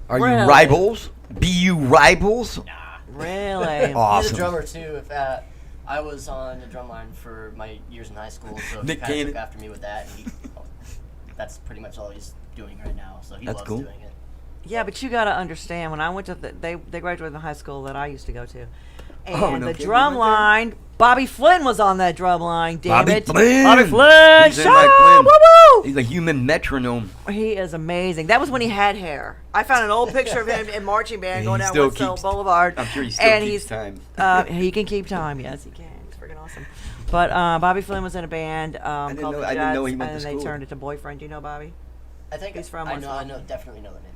Are you Really? rivals? BU rivals? Really? He's Awesome. a drummer too. If I was on the drum line for my years in high school, so he Nick kind of Cannon. took after me with that. And that's pretty much all he's doing right now. So he That's loves cool. doing it. Yeah, but you got to understand, when I went to they graduated the high school that I used to go to. And Oh, no the kidding, drum you went there? line, Bobby Flynn was on that drum line, damn Bobby it. Flynn. Bobby Flynn, He's in shut like up, Flynn. woo-woo! He's a human metronome. He is amazing. That was when he had hair. I found an old picture of him in marching band And going he down still West Hill keeps- Boulevard. I'm sure he still and keeps he's, time. He can keep time, yes, he can. It's freaking awesome. But Bobby Flynn was in a band called know- the I didn't know Jets, he went to and they school. turned it to Boyfriend. Do you know Bobby? I think He's from I West know. I Lawn. know. Definitely know the name.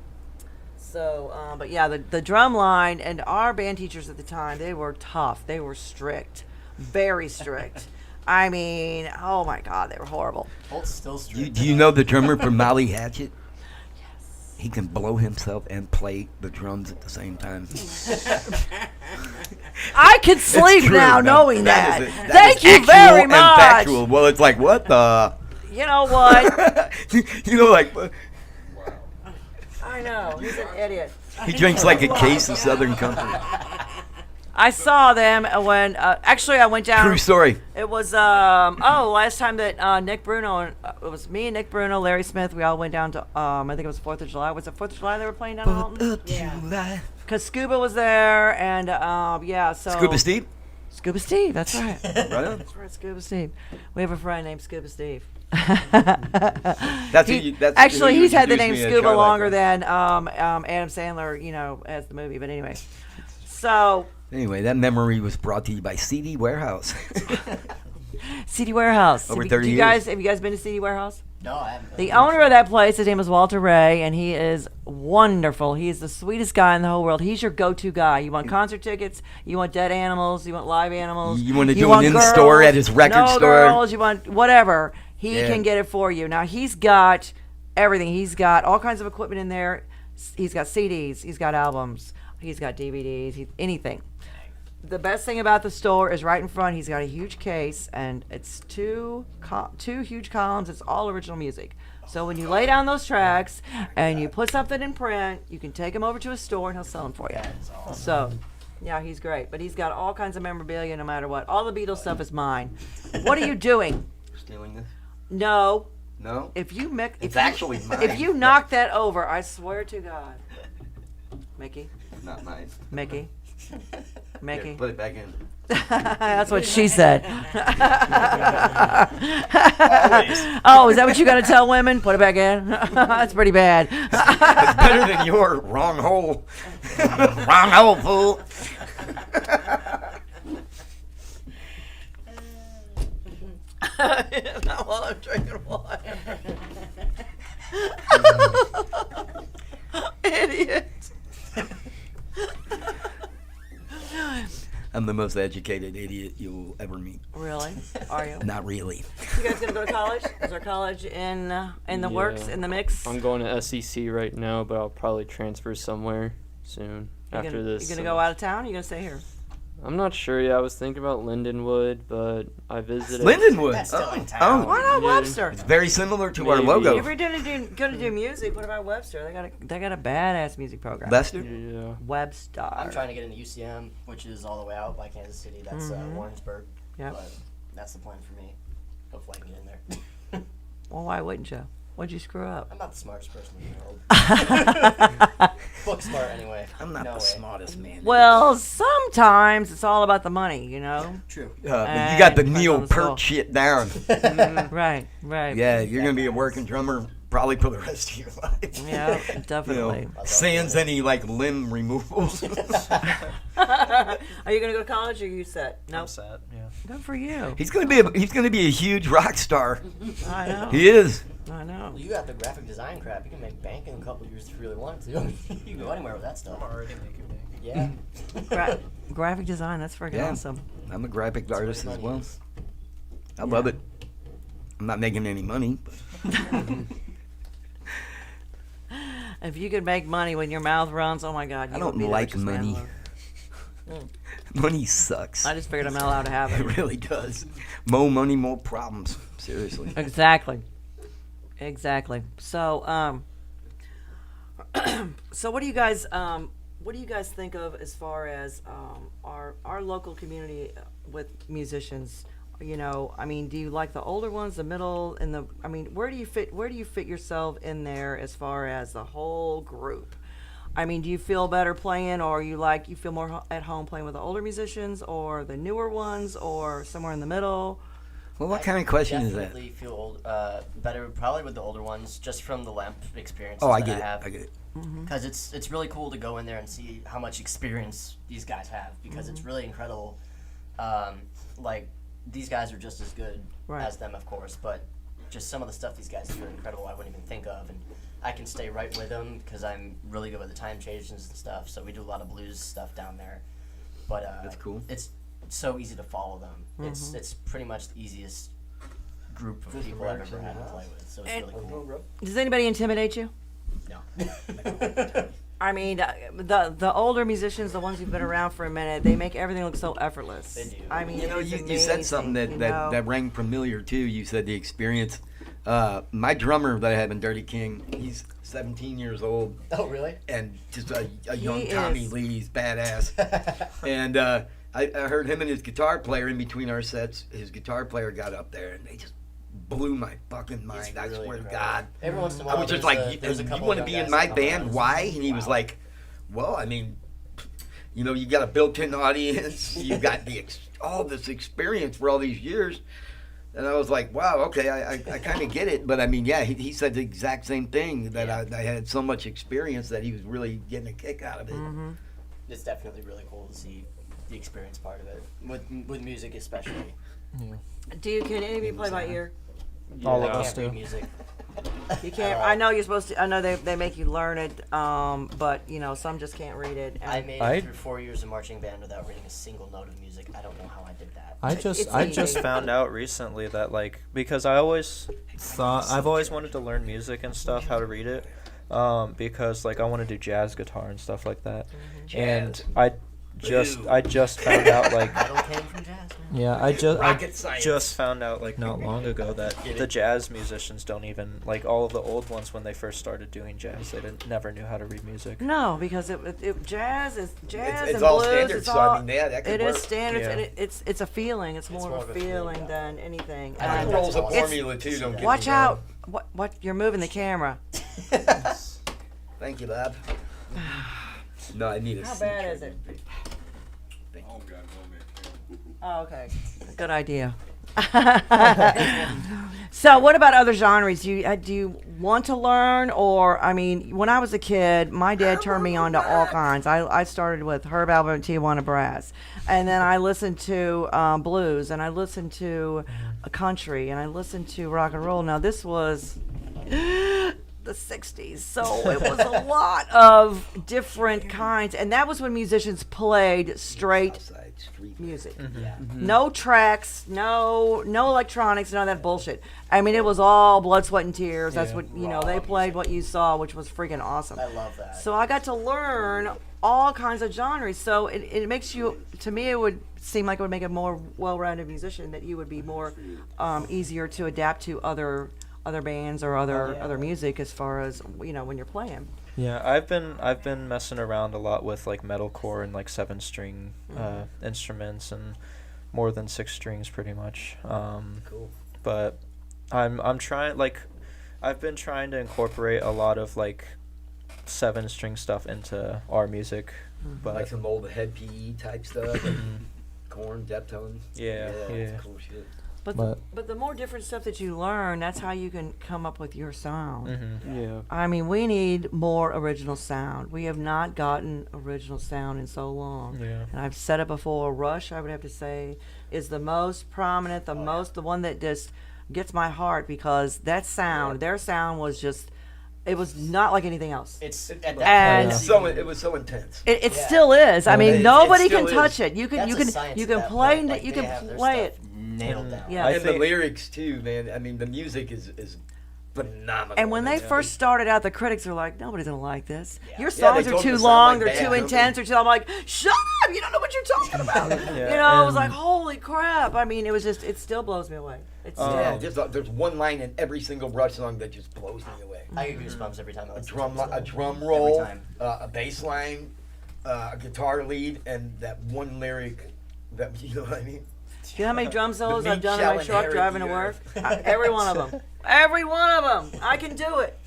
So, but yeah, the drum line and our band teachers at the time, they were tough. They were strict, very strict. I mean, oh my God, they were horrible. Holt's still strict. Do you know the drummer for Molly Hatchet? Yes. He can blow himself and play the drums at the same time. I could sleep It's true. now knowing that. That Thank is you actual very and much. factual. Well, it's like, what the? You know what? You know, like, I know. He's an idiot. he drinks like a case of Southern Comfort. I saw them when actually I went down. True story. It was last time that Nick Bruno and it was me and Nick Bruno, Larry Smith. We all went down to I think it was 4th of July. Was it 4th of July they were playing down in Alton? Yeah. Because Scuba was there and yeah. So Scuba Steve? Scuba Steve. That's right. Right on. That's right. Scuba Steve. We have a friend named Scuba Steve. That's who you, that's Actually, who you he's had the introduced name me to Scuba Charlie longer Brown. than Adam Sandler, you know, as the movie. But anyway, so Anyway, that memory was brought to you by CD Warehouse. CD Warehouse. Over Have 30 you years. guys have you guys been to CD Warehouse? No, I haven't. The owner of that place, his name is Walter Ray, and he is wonderful. He is the sweetest guy in the whole world. He's your go-to guy. You want concert tickets? You want dead animals? You want live animals? You wanna do an in-store girls? at his record no store? girls. You want whatever. He Yeah. can get it for you. Now he's got everything. He's got all kinds of equipment in there. He's got CDs. He's got albums. He's got DVDs. Anything. The best thing about the store is right in front. He's got a huge case, and it's two huge columns. It's all original music. So when you lay down those tracks and you put something in print, you can take them over to a store and he'll sell them for you. That is awesome. So, yeah, he's great. But he's got all kinds of memorabilia no matter what. All the Beatles stuff is mine. What are you doing? Stealing this? No. No? If you mix, It's actually mine. If you knock that over, I swear to God. Mickey, It's not mine. Mickey, Mickey. Here, put it back in. That's what she said. Oh, is that what you got to tell women? Put it back in. That's pretty bad. It's better than your wrong hole. Wrong hole, fool. Not while I'm drinking water. Idiot. I'm the most educated idiot you'll ever meet. Really? Are you? Not really. You guys gonna go to college? Is there college in the works, Yeah. in the mix? I'm going to SEC right now, but I'll probably transfer somewhere soon after this. You gonna go out of town? Or you gonna stay here? I'm not sure yet. I was thinking about Lindenwood, but I visited. Lindenwood. That's still in Oh, town. Why not Yeah. Webster? it's very similar to our Maybe. logo. If you're gonna do music, what about Webster? They got a badass music program. Lester? Yeah. Webster. I'm trying to get into UCM, which is all the way out by Kansas City. That's Warrensburg. Yep. But that's the plan for me. Hopefully I can get in there. Well, why wouldn't you? What'd you screw up? I'm not the smartest person in the world. Book smart, anyway. I'm not No the way. smartest man. Well, sometimes it's all about the money, you know. True. But you got the depends Neil on the school. Peart shit down. Right, right. Yeah, you're gonna be a working drummer probably for the rest of your life. Yeah, You definitely. know, sans any like limb removals. Are you gonna go to college or are you set? I'm Nope. sad. Yeah. Good for you. he's gonna be a huge rock star. I know. He is. I know. You got the graphic design crap. You can make bank in a couple years if you really want to. You can go anywhere with that stuff. Already making bank. Yeah. Graphic design. That's freaking Yeah. awesome. I'm a graphic artist where as the well. money is. I love it. I'm not making any money. But If you could make money when your mouth runs, oh my God, you I don't would be the like richest man money. alive. money sucks. I just figured I'm not allowed to have It it. really does. More money, more problems. Seriously. Exactly. So, so what do you guys think of as far as our local community with musicians? You know, I mean, do you like the older ones, the middle, and the? I mean, where do you fit yourself in there as far as the whole group? I mean, do you feel better playing, or you feel more at home playing with the older musicians, or the newer ones, or somewhere in the middle? Well, what kind of question is that? Definitely feel better probably with the older ones, just from the LEMP experience. Oh, I that get it. have. I get it. Because it's really cool to go in there and see how much experience these guys have, because it's really incredible. Like, these guys are just as good Right. as them, of course, but just some of the stuff these guys do are incredible. I wouldn't even think of, and I can stay right with them because I'm really good with the time changes and stuff. So we do a lot of blues stuff down there. But That's cool. It's so easy to follow them. It's pretty much the easiest group of people I've ever had to play with. So it's really cool. Does anybody intimidate you? No. I mean, the older musicians, the ones who've been around for a minute, they make everything look so effortless. They do. I mean, You know, it's you said something amazing, that rang familiar too. You said the experience. My drummer that I have in Dirty King, he's 17 years old Oh, really? and just a young He Tommy is. Lee. He's badass. And I heard him and his guitar player in between our sets. His guitar player got up there and they just blew my fucking mind. I really swear to incredible. God. Every once in a I while, was just there's like, there's a you couple want to of be young in guys my that come band? around. Why? And he was Wow. like, well, I mean, you know, you got a built-in audience. You got all this experience for all these years. And I was like, wow, okay, I kind of get it. But I mean, yeah, he said the exact same thing, that I had so much experience that he was really getting a kick out of it. It's definitely really cool to see the experience part of it with music, especially. Can any of you play by ear? All I of us can't read do. music. You can't. I know you're supposed to. I know they make you learn it. But you know, some just can't read it. I And made it through 4 years of marching band without reading a single note of music. I don't know how I did that. I It's just easy. found out recently that, like, because I've always wanted to learn music and stuff, how to read it, because like I want to do jazz guitar and stuff like that. And I I just found out like Metal came from jazz, man. yeah, Rocket science. just found out like not long ago that the jazz musicians don't even like all of the old ones when they first started doing jazz, they never knew how to read music. No, because jazz is jazz It's and all blues. standards, It's so all, I mean, yeah, that could it work. is standards, Yeah. and it's a feeling. It's more of a feeling than anything. I Rock think and And roll's a that's awesome. formula too. Don't get watch me wrong. out! What? You're moving the camera. Thank you, Bob. No, I need a How seat. bad is it? I don't got it on that camera. Oh, okay. Good idea. So, what about other genres? Do you want to learn, or I mean, when I was a kid, my dad turned me on to all kinds. I started with Herb Alpert and Tijuana Brass, and then I listened to blues, and I listened to country, and I listened to rock and roll. Now, this was the 60s, so it was a lot of different kinds, and that was when musicians played straight Outside street. music. Yeah. No tracks, no electronics, none of that bullshit. I mean, it was all blood, sweat, and tears. That's Yeah. what, they played what you saw, which was freaking awesome. I love that. So I got to learn all kinds of genres. So it makes you, to me, it would seem like it would make a more well-rounded musician, that you would be more easier to adapt to other bands or other music as far as, when you're playing. Yeah, I've been messing around a lot with like metalcore and like 7-string instruments and more than 6 strings pretty much. Cool. But I'm trying, like, I've been trying to incorporate a lot of like 7-string stuff into our music, but Like some old Head PE type stuff. Corn, Deftones. Yeah, yeah. That's cool shit. But the more different stuff that you learn, that's how you can come up with your sound. Mm-hmm. Yeah. I mean, we need more original sound. We have not gotten original sound in so long. Yeah. And I've said it before, Rush, I would have to say, is the most prominent, the one that just gets my heart, because that sound, their sound was just, it was not like anything else. It's at that And- point, It was so intense. It Yeah. still is. I mean, It nobody still can is. touch it. You can that's you a can science you at can that play point. Like, you they can have their play stuff it. nailed down. Yeah. And the lyrics too, man. I mean, the music is phenomenal. And when they man. first started out, the critics are like, "Nobody's gonna like this. Yeah. Your Yeah, songs they are told too them to sound long. like They're too bad intense." Or too. I'm like, "Shut up! You don't know what you're talking about." I was like, "Holy crap!" I mean, it still blows me away. It's yeah, just there's one line in every single Rush song that just blows me away. I get goosebumps every time I A listen drum, to it. a drum roll, Every time. a bass line, a guitar lead, and that one lyric. That you know what I mean? you know how many drum solos meat I've done in shall my truck inherit driving the to work? earth. Every one of them. Every one of them. I can do it.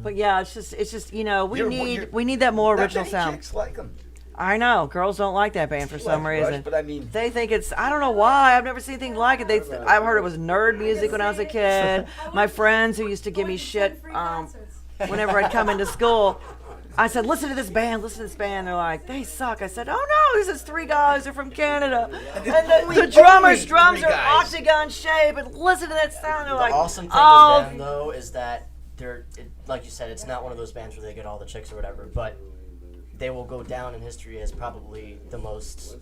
But yeah, it's just we need that more Not original many sound. chicks like 'em. I know girls don't like that band for some Like Rush, reason. but I mean, They think it's, I don't know why, I've never seen anything like it. I've heard it was nerd music when I was a kid. My friends who used to give me shit whenever I'd come into school, I said, listen to this band. They're like, they suck. I said, oh no, this is 3 guys, they're from Canada. And the drummer's drums three are guys. octagon shape, and listen to that sound. They're The like, awesome thing oh, with them, though, is that like you said, it's not one of those bands where they get all the chicks or whatever, but they will go down in history as probably the most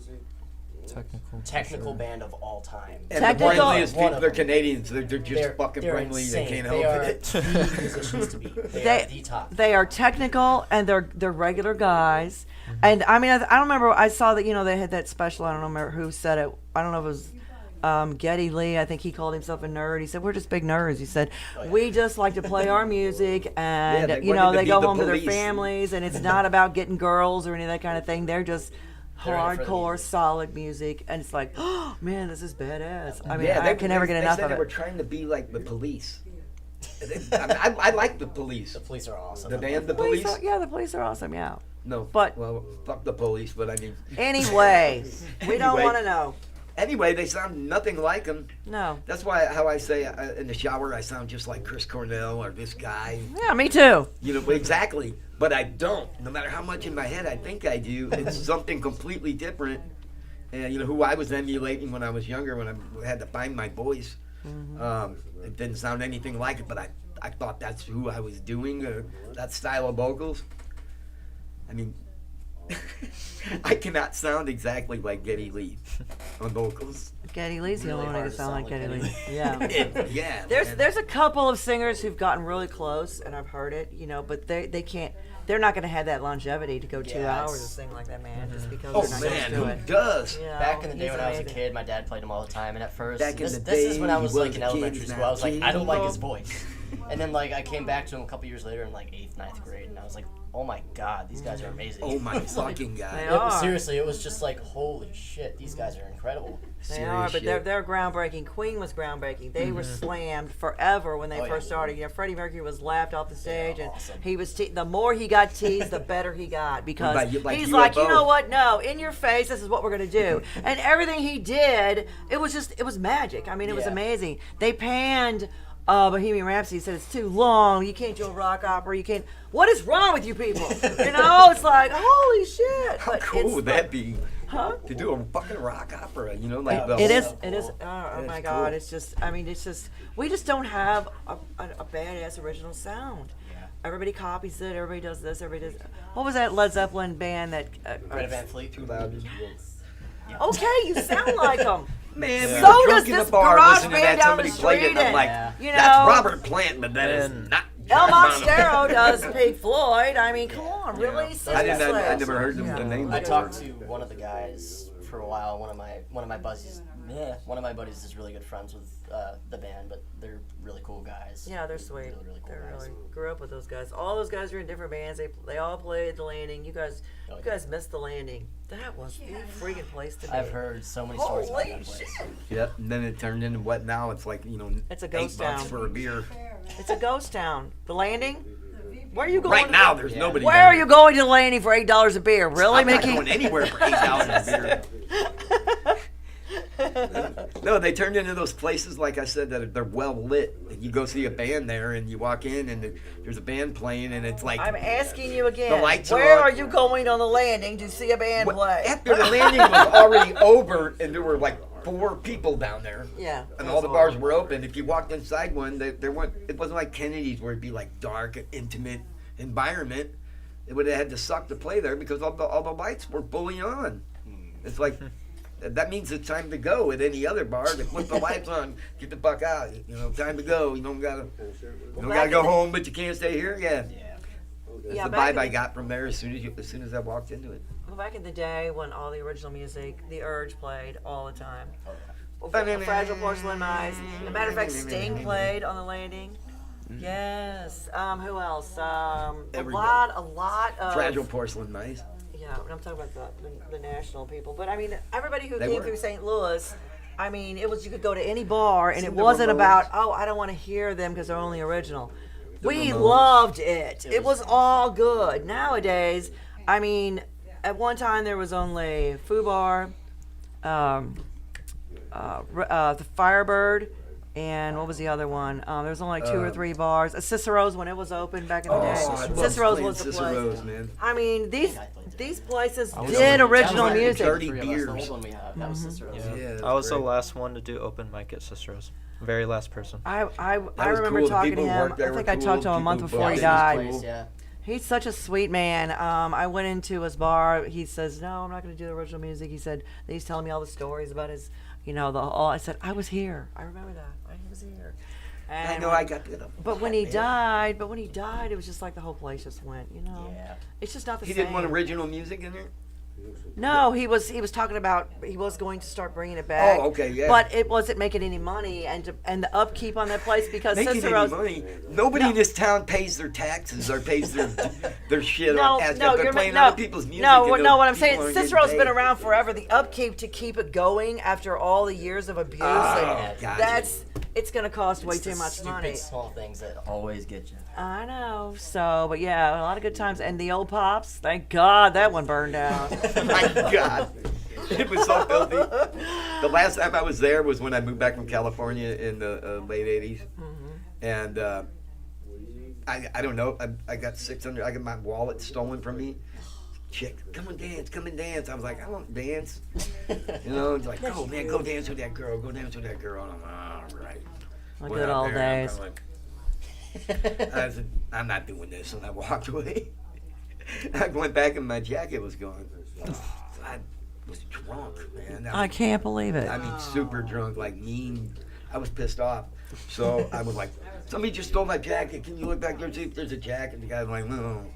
technical band of all time. and Technical- the friendliest One people, of they're them. Canadians. They're just fucking they're friendly. insane. They can't They help are it. the musicians to beat. They are the top. They are technical, and they're regular guys. And I mean, I don't remember. I saw that they had that special. I don't remember who said it. I don't know if it was Geddy Lee. I think he called himself a nerd. He said, "We're just big nerds." He said, "We just like to play our music, and Yeah, they wanted to they be go the home to their police. families, and it's not about getting girls or any of that kind of thing. They're just." They're in it for the Hardcore, music. solid music, and it's like, oh man, this is badass. I mean, Yeah, I can never get enough They said of they were it. trying to be like the police. I like the police. The police are awesome. The band, the Police police. are- yeah, the police are awesome. Yeah. No, But- well, fuck the police. But I mean, Anyway, we don't Anyway. want to know. anyway, they sound nothing like them. No. That's why how I say in the shower I sound just like Chris Cornell or this guy. Yeah, me too. You know exactly, but I don't. No matter how much in my head I think I do, it's something completely different. And who I was emulating when I was younger, when I had to find my voice. It didn't sound anything like it, but I thought that's who I was doing, that style of vocals. I mean, I cannot sound exactly like Geddy Lee on vocals. Geddy Lee's the only one who hard can to sound like Geddy Lee. Yeah. Yeah. There's man. a couple of singers who've gotten really close, and I've heard it, but they can't. They're not going to have that longevity to go 2 Yeah, hours it's- to sing like that man, just because Oh they're not man, used to who it. does? You know, Back in the day he's when I was a amazing. kid, my dad played him all the time, and at first, Back in this, the this is day, when I he was was like in a kid, elementary he's school. not I was like, I don't like his king. voice. And then like I came back to him a couple years later in like 8th, 9th grade, and I was like, oh my god, these guys are amazing. Oh my It's like- fucking god. They It was, are. seriously, it was just like, holy shit, these guys are incredible. They Serious are, but shit. they're groundbreaking. Queen was groundbreaking. They were slammed forever when they Oh, yeah. first started. Freddie Mercury was laughed off the stage, and awesome. he was. The more he got teased, the better he got because Like he's like, you UFO. know what? No, in your face. This is what we're gonna do. And everything he did, it was magic. I mean, it was Yeah. amazing. They panned. Bohemian Rhapsody, said it's too long. You can't do a rock opera. You can't. What is wrong with you people? It's like holy shit. How But cool it's would that be? Huh? To do a fucking rock opera, like the It whole- is. It is. Oh That my is God! cool. It's just. I mean, it's just. We just don't have a badass original sound. Yeah. Everybody copies it. Everybody does this. Everybody does. What was that Led Zeppelin band that? Greta Van Fleet. Too loud. Okay, you sound like them. Man, we So were does drunk in this the bar garage listening to band that. down Somebody the played it, street and I'm and, like, you that's know, Robert Plant, but that is And not. El John Bonham. Monstero does Pink Floyd. I mean, come on, really? I never heard them, the name. I talked to one of the guys for a while. One of my buddies. Yeah, one of my buddies is really good friends with the band, but they're really cool guys. Yeah, they're sweet. Really, really cool They're guys. really grew up with those guys. All those guys are in different bands. They all played the Landing. You guys missed the Landing. That was the freaking place to be. I've heard so many stories about Holy that place. shit! Yep, and then it turned into what now? It's like, It's a $8 ghost town. for a beer. It's a ghost town. The Landing. Where are you going? Right to now, the- there's nobody. Where down are you going to the Landing for $8 a beer? Really, I'm not Mickey? going anywhere for $8 a beer. No, they turned into those places, like I said, that they're well lit. And you go see a band there, and you walk in, and there's a band playing, and it's like I'm asking you again. The lights are Where on. are you going on the Landing to see a band play? after the Landing was already over, and there were like 4 people down there. Yeah. And all the bars were open. If you walked inside one, there weren't. It wasn't like Kennedy's where it'd be like dark, intimate environment. It would have had to suck to play there because all the lights were fully on. It's like that means it's time to go. At any other bar, they put the lights on, get the fuck out. Time to go. You don't gotta go home, but you can't stay here. Yeah. That's Yeah, the back vibe I in the- got from there as soon as I walked into it. Well, back in the day when all the original music, The Urge played all the time. Oh, Fragile Porcelain Mice. As a matter of fact, Sting played on the Landing. Yes. Who else? A Everybody. lot of Fragile Porcelain Mice. Yeah, I'm talking about the national people, but I mean everybody who They came were. through St. Louis. I mean, it was you could go to any bar and it Seen the wasn't Ramones. about I don't want to hear them because they're only original. We Ramones. loved it. It was all good. Nowadays, I mean, at one time there was only Fubar, the Firebird, and what was the other one? There was only like 2 or 3 bars. Cicero's when it was open back in the day. I love Cicero's playing was the place. Cicero's, man. I mean, these places was did only- original that was music. dirty Three of us, the beers. old one we have, that was Cicero's. Yeah, I was the great. last one to do open mic at Cicero's. Very last person. I was remember cool. The talking to people who him. worked there I think were I cool. talked to him a People month who before bought he it. died. Place, yeah. He's such a sweet man. I went into his bar. He says, "No, I'm not going to do the original music." He said he's telling me all the stories about his, I said, "I was here. I remember that. I was here." And I know I got the. But when he died, it was just like the whole place just went. Yeah. It's just not the He same. didn't want original music in there. No, he was talking about he was going to start bringing it back. Oh, okay, yeah. But it wasn't making any money, and the upkeep on that place because Making Cicero's. any money. Nobody in this town pays their taxes or pays their shit No, on ASCAP. no, They're you're playing no, other people's music. no, and what- those no. What I'm people saying, aren't getting Cicero's been paid. around forever. The upkeep to keep it going after all the years of abuse, and gotcha. it's going to cost way It's too the much stupid money. small things that always get you. I know. So, but yeah, a lot of good times. And the old pops, thank God that one burned down. My God. It was so filthy. The last time I was there was when I moved back from California in the late 80s. And I don't know. I got I got my wallet stolen from me. Chick, come and dance. I was like, I don't dance. It's like, oh man, go dance with that girl. And I'm like, all right. The Went good out old there, and days. I'm like, I said, I'm not doing this. And I walked away. I went back and my jacket was gone. I was drunk, man. I can't believe it. I mean, super drunk, like mean. I was pissed off. So I was like, somebody just stole my jacket. Can you look back there and see if there's a jacket? The guy was like, no.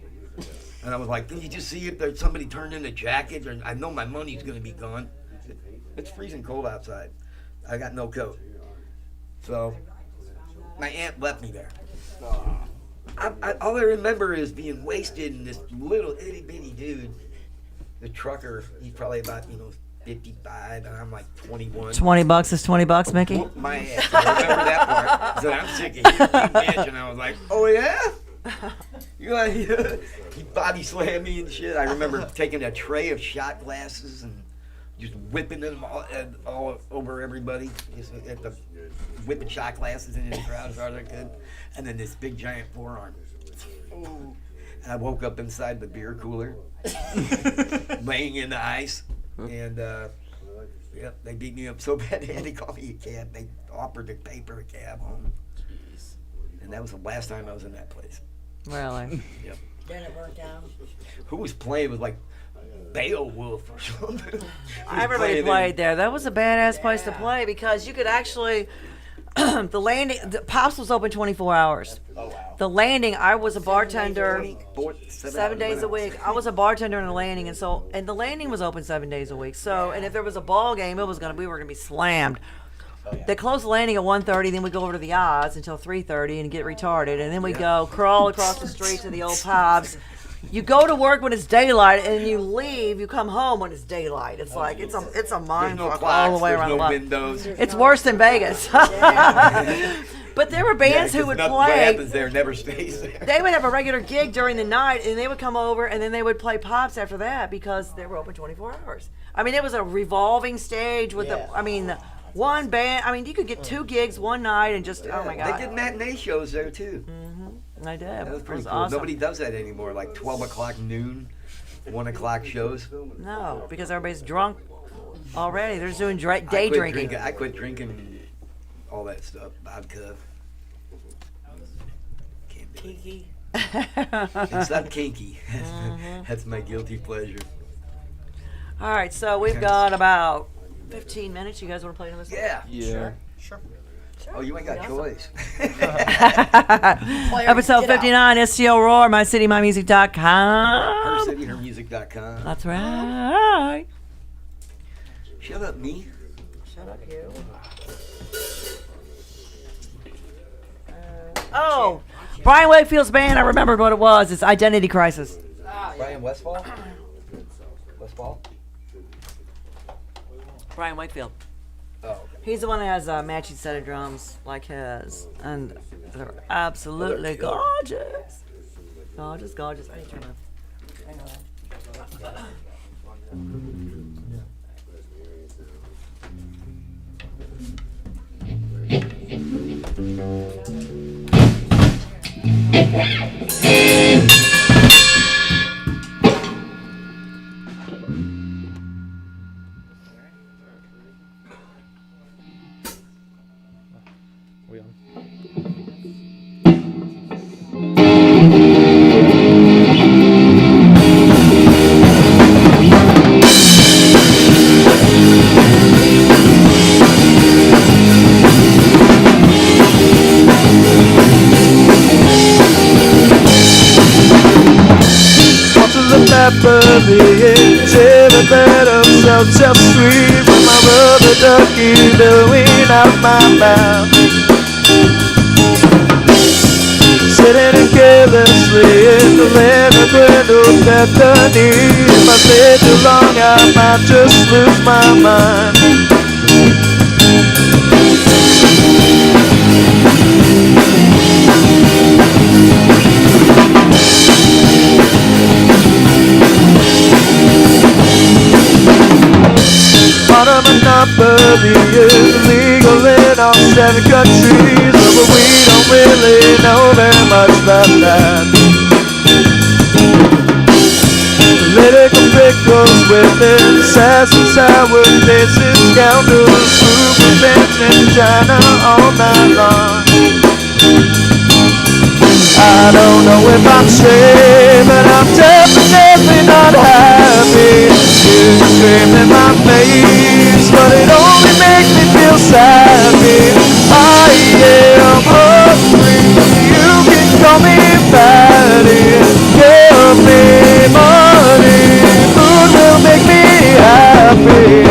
And I was like, can you just see if there's somebody turned in a jacket? Or I know my money's going to be gone. It's freezing cold outside. I got no coat. So my aunt left me there. All I remember is being wasted and this little itty bitty dude, the trucker, he's probably about, 55 and I'm like 21. $20 is $20, Mickey. Whooped my ass. I remember that part. So I'm sick of you, bitch. And I was like, oh yeah? You like, he body slammed me and shit. I remember taking a tray of shot glasses and just whipping them all over everybody. Just whipping shot glasses into the crowd as hard as I could. And then this big giant forearm. And I woke up inside the beer cooler, laying in the ice. And they beat me up so bad they had to call me a cab. They offered to pay for a cab home. And that was the last time I was in that place. Really? Yep. Then it burnt down. Who was playing? It was like Beowulf or something. Everybody played there. That was a badass place to play because you could actually. The Pops was open 24 hours. Oh wow. The Landing, I was a bartender 7 days a week. I was a bartender in the Landing, and the Landing was open 7 days a week. So, and if there was a ball game, we were gonna be slammed. Oh, yeah. They closed the Landing at 1:30, then we go over to the Oz until 3:30 and get retarded, and then we go crawl across the street to the old pubs. You go to work when it's daylight, and you leave. You come home when it's daylight. It's like it's a There's mind no fuck clocks, all the way there's around no the clock. windows. It's worse than Vegas. But there were bands who would What play. happens there never stays there. They would have a regular gig during the night, and they would come over, and then they would play Pops after that because they were open 24 hours. I mean, it was a revolving stage with one band. I mean, you could get 2 gigs one night and just, oh my God. They did matinee shows there too. I did. That was It pretty was cool. awesome. Nobody does that anymore. Like 12 o'clock noon, 1 o'clock shows. No, because everybody's drunk already. They're just doing day I quit drinking. I quit drinking all that stuff. Vodka. Can't do it. Kiki. It's not kinky. That's my guilty pleasure. All right, so we've got about 15 minutes. You guys want to play another song? Yeah. Yeah. Oh, you ain't got choice. Episode 59, STL Roar, mycitymymusic.com. HerCityHermusic.com. That's right. Shut up, me. Shut up, you. Oh, Brian Wakefield's band. I remembered what it was. It's Identity Crisis. Brian Westfall? Westfall? Brian Wakefield. Oh, okay. He's the one that has a matching set of drums like his, and they're absolutely killer. gorgeous. Gorgeous, gorgeous. I need to turn on. Hang on. We on? Being every bit of so sweet with my rubber ducky blowing out my mouth. Sitting and carelessly in the land of brindle Bethany. If I stay too long, I might just lose my mind. Monopoly is legal in all 7 countries, but we don't really know very much about that. Political pickles with sass and sour faces, scoundrels, food in China all night long. I don't know if I'm straight, but I'm definitely not happy. You scream in my face, but it only makes me feel sappy. I am hungry, you can call me fatty. Give me money, food will make me happy.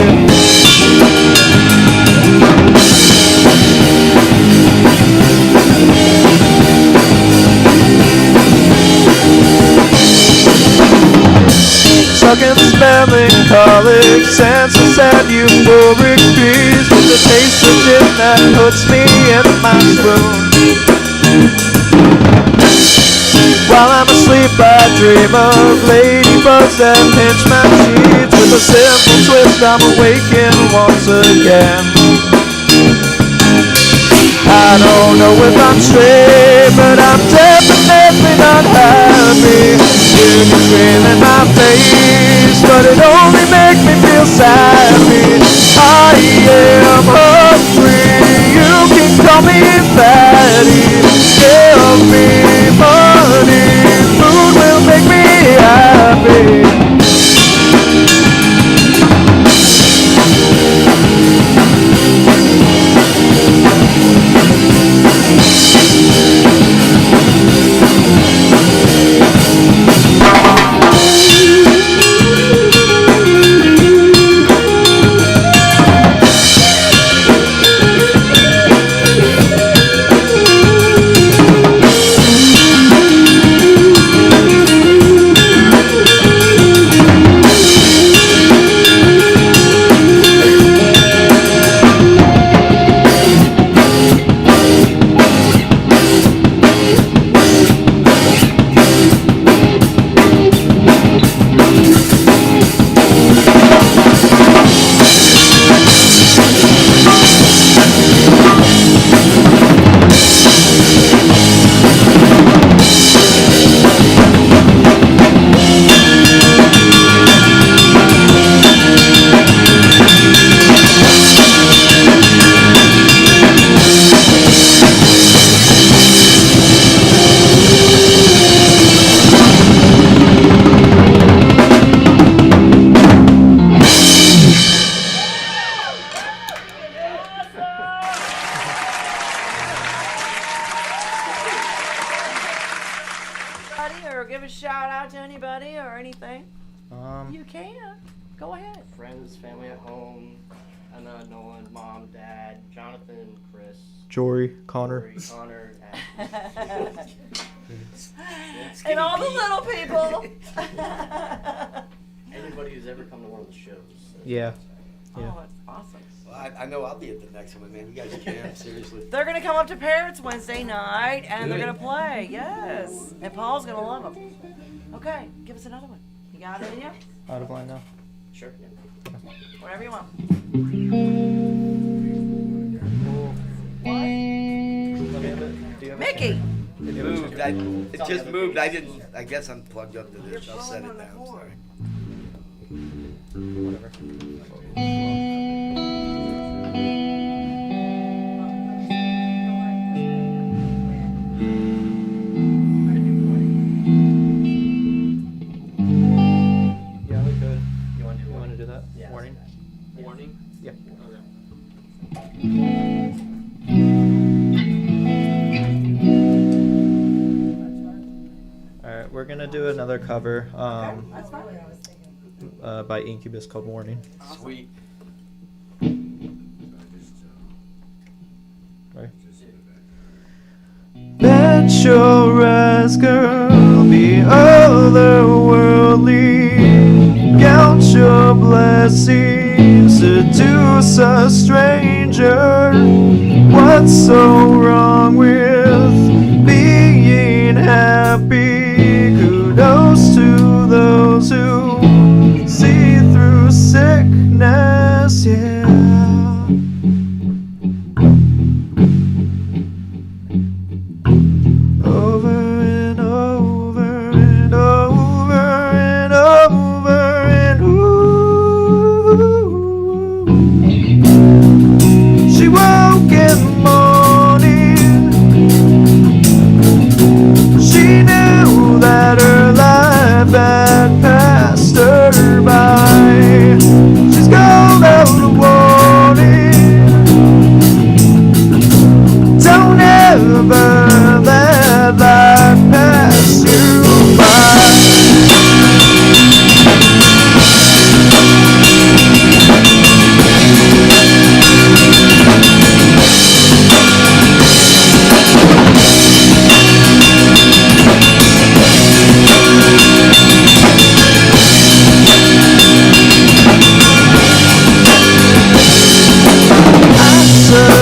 Stuck in this melancholic senses and euphoric peace, with the taste of gin that puts me in my swoon. While I'm asleep I dream of ladybugs that pinch my sheets. With a simple twist I'm awakened once again. I don't know if I'm straight, but I'm definitely not happy. You can scream in my face, but it only makes me feel sappy. I am hungry, you can call me fatty. Give me money, food will make me happy. Or give a shout out to anybody or anything? Um, You can. Go ahead. Friends, family at home, Emma, Nolan, Mom, Dad, Jonathan, Chris, Jory, Connor. Corey, Connor, And all the little people. anybody who's ever come to one of the shows. Yeah. Oh, that's awesome. Well, I know I'll be at the next one, man. You guys can, seriously. They're gonna come up to Parrots Wednesday night, and they're Good. gonna play. Yes, and Paul's gonna love them. Okay, give us another one. You got it in you? Out of line now. Sure. Yeah. Whatever you want. Mickey. It moved. It just moved. I guess I'm plugged up to this. I'll set it down. Sorry. Yeah, we could. You want to do that? Yeah. Warning. Warning? Yeah. All right, we're gonna do another cover That's fine. by Incubus called "Warning." Sweet. Right. Bet your ass, girl, be otherworldly. Count your blessings, seduce a stranger. What's so wrong with being happy? Kudos to those who see through sickness, yeah. Over and over and over and over and ooh. She woke in the morning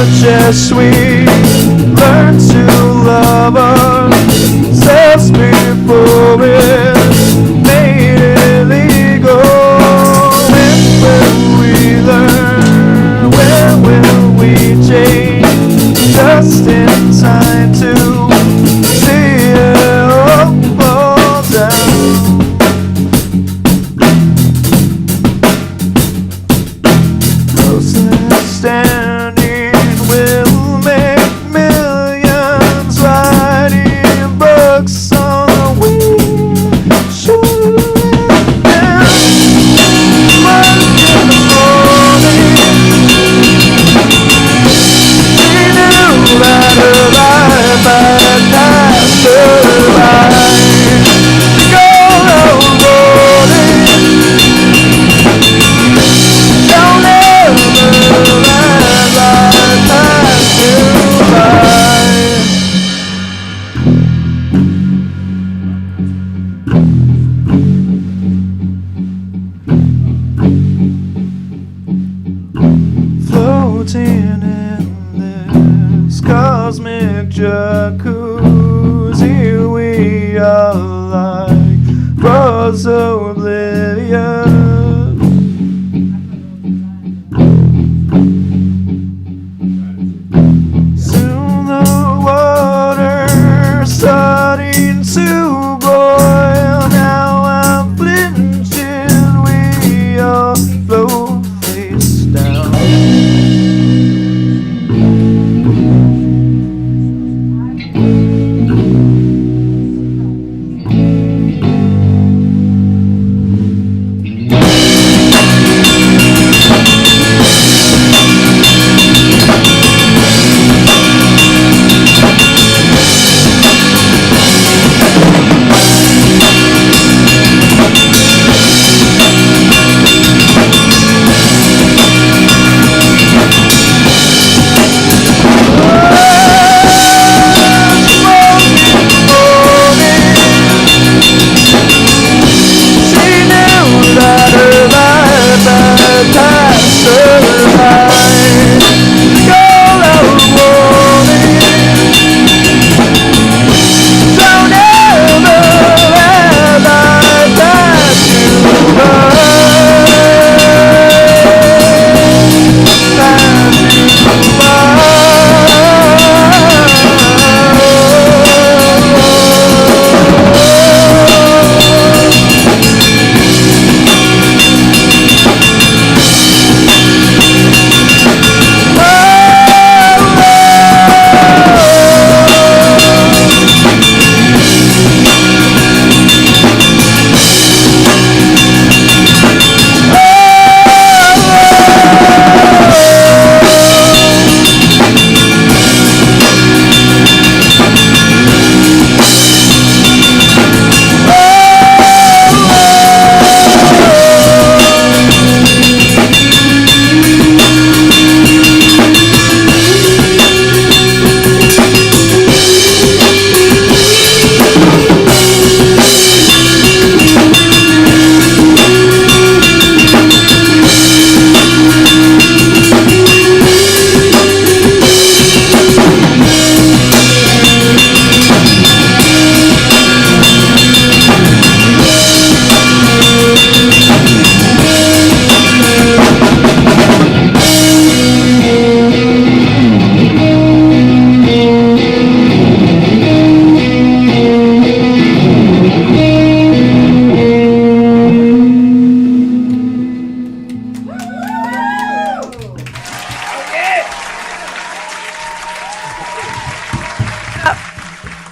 much as we learn to love ourselves before it's made illegal. When will we learn? When will we change? Just in time to see it all fall down. Standing will make millions, writing books on the wind. Should have work in the morning. She knew that her life had passed her by. The gold rolling. Don't ever let life pass you by. Floating in this cosmic jacuzzi, we are like bros oblivious. Soon the water's starting to boil. Now I'm flinching, we all float face down.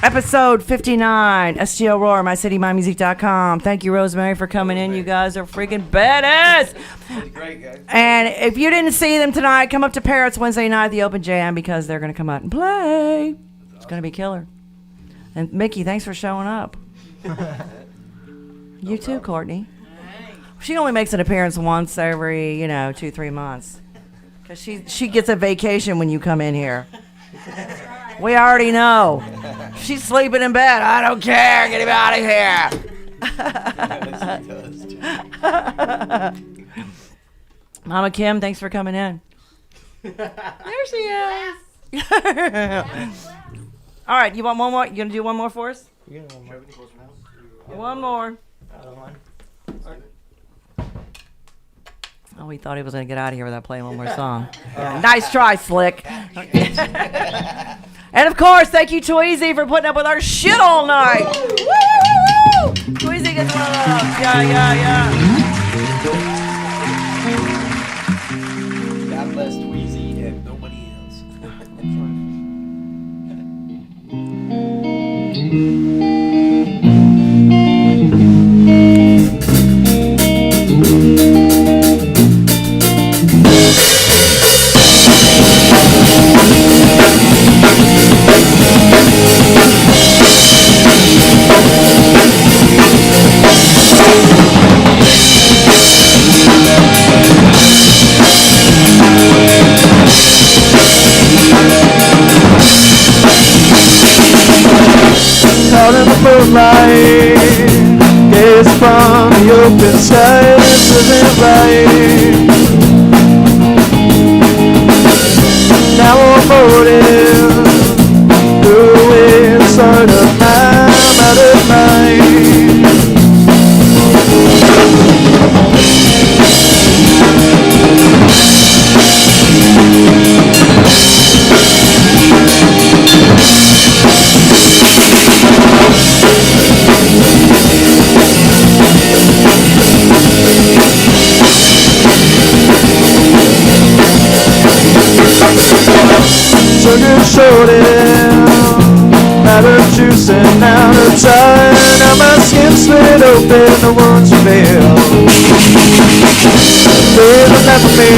Episode 59, STL Roar, MyCityMyMusic.com. Thank you, Rosemary, for coming in. You guys are freaking badass. Great, guys. And if you didn't see them tonight, come up to Parrots Wednesday night at the Open Jam because they're going to come out and play. It's going to be killer. And Mickey, thanks for showing up. You too, Courtney. She only makes an appearance once every, 2-3 months. Because she gets a vacation when you come in here. We already know. She's sleeping in bed. I don't care. Get him out of here. Mama Kim, thanks for coming in. There she is. All right, you want one more? You gonna do one more for us? One more. Oh, he thought he was gonna get out of here without playing one more song. Yeah, nice try, Slick. And of course, thank you, Tweezy, for putting up with our shit all night. Woo, woo, woo! Tweezy gets one of those. Yeah. God bless Tweezy and nobody else. Out in the moonlight, gaze from the open sky. This isn't right. Now I'm motive, through inside of my out of mind. Sugar shorted, out of juice and out of time. Now my skin slid open, the wounds reveal. They remember me,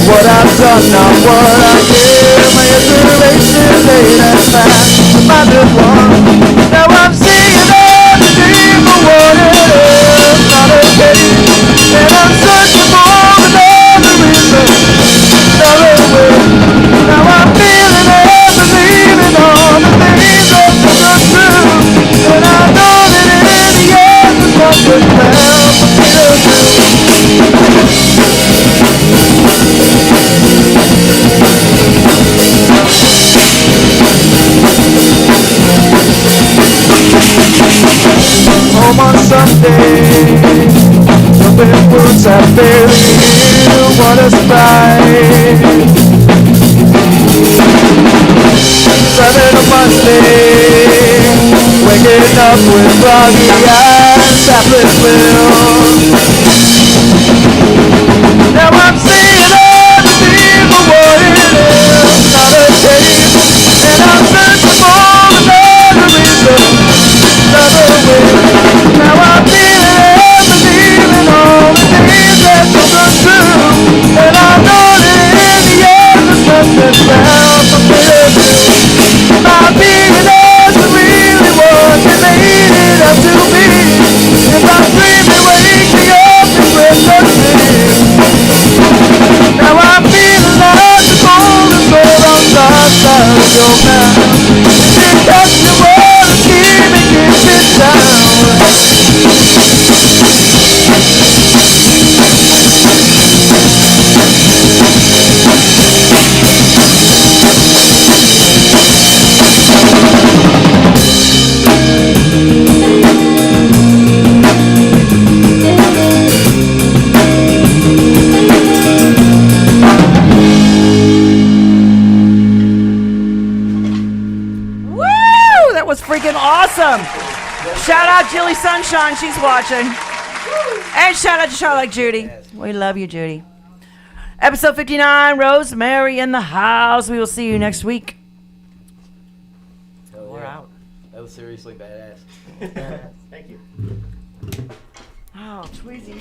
what I've done, not what I give. My inspiration laid as fast, reminded one. Now I'm seeing everything for what it is, not okay. And I'm searching for another reason, another way. Now I'm feeling and believing all the things that are true. And I know that in the end there's nothing left for me to do. Home on Sunday, jumping woods I barely knew what a surprise. Driving on Monday, waking up with groggy eyes, sapling will. Now I'm seeing everything for what it is, not a case. And I'm searching for another reason, another way. Now I'm feeling and believing all the things that are true. And I know that in the end there's nothing left for me to do. My being is really what you made it up to be. If I'm dreaming, wake me up and quit the dream. Now I'm feeling like the golden bird on the side of your mouth. You touch the world and keep me down. Woo! That was freaking awesome. Shout out Jilly Sunshine, she's watching. And shout out to Charlotte Judy. We love you, Judy. Episode 59, Rosemary in the house. We will see you next week. We're out. That was seriously badass. Thank you. Oh, Tweezy.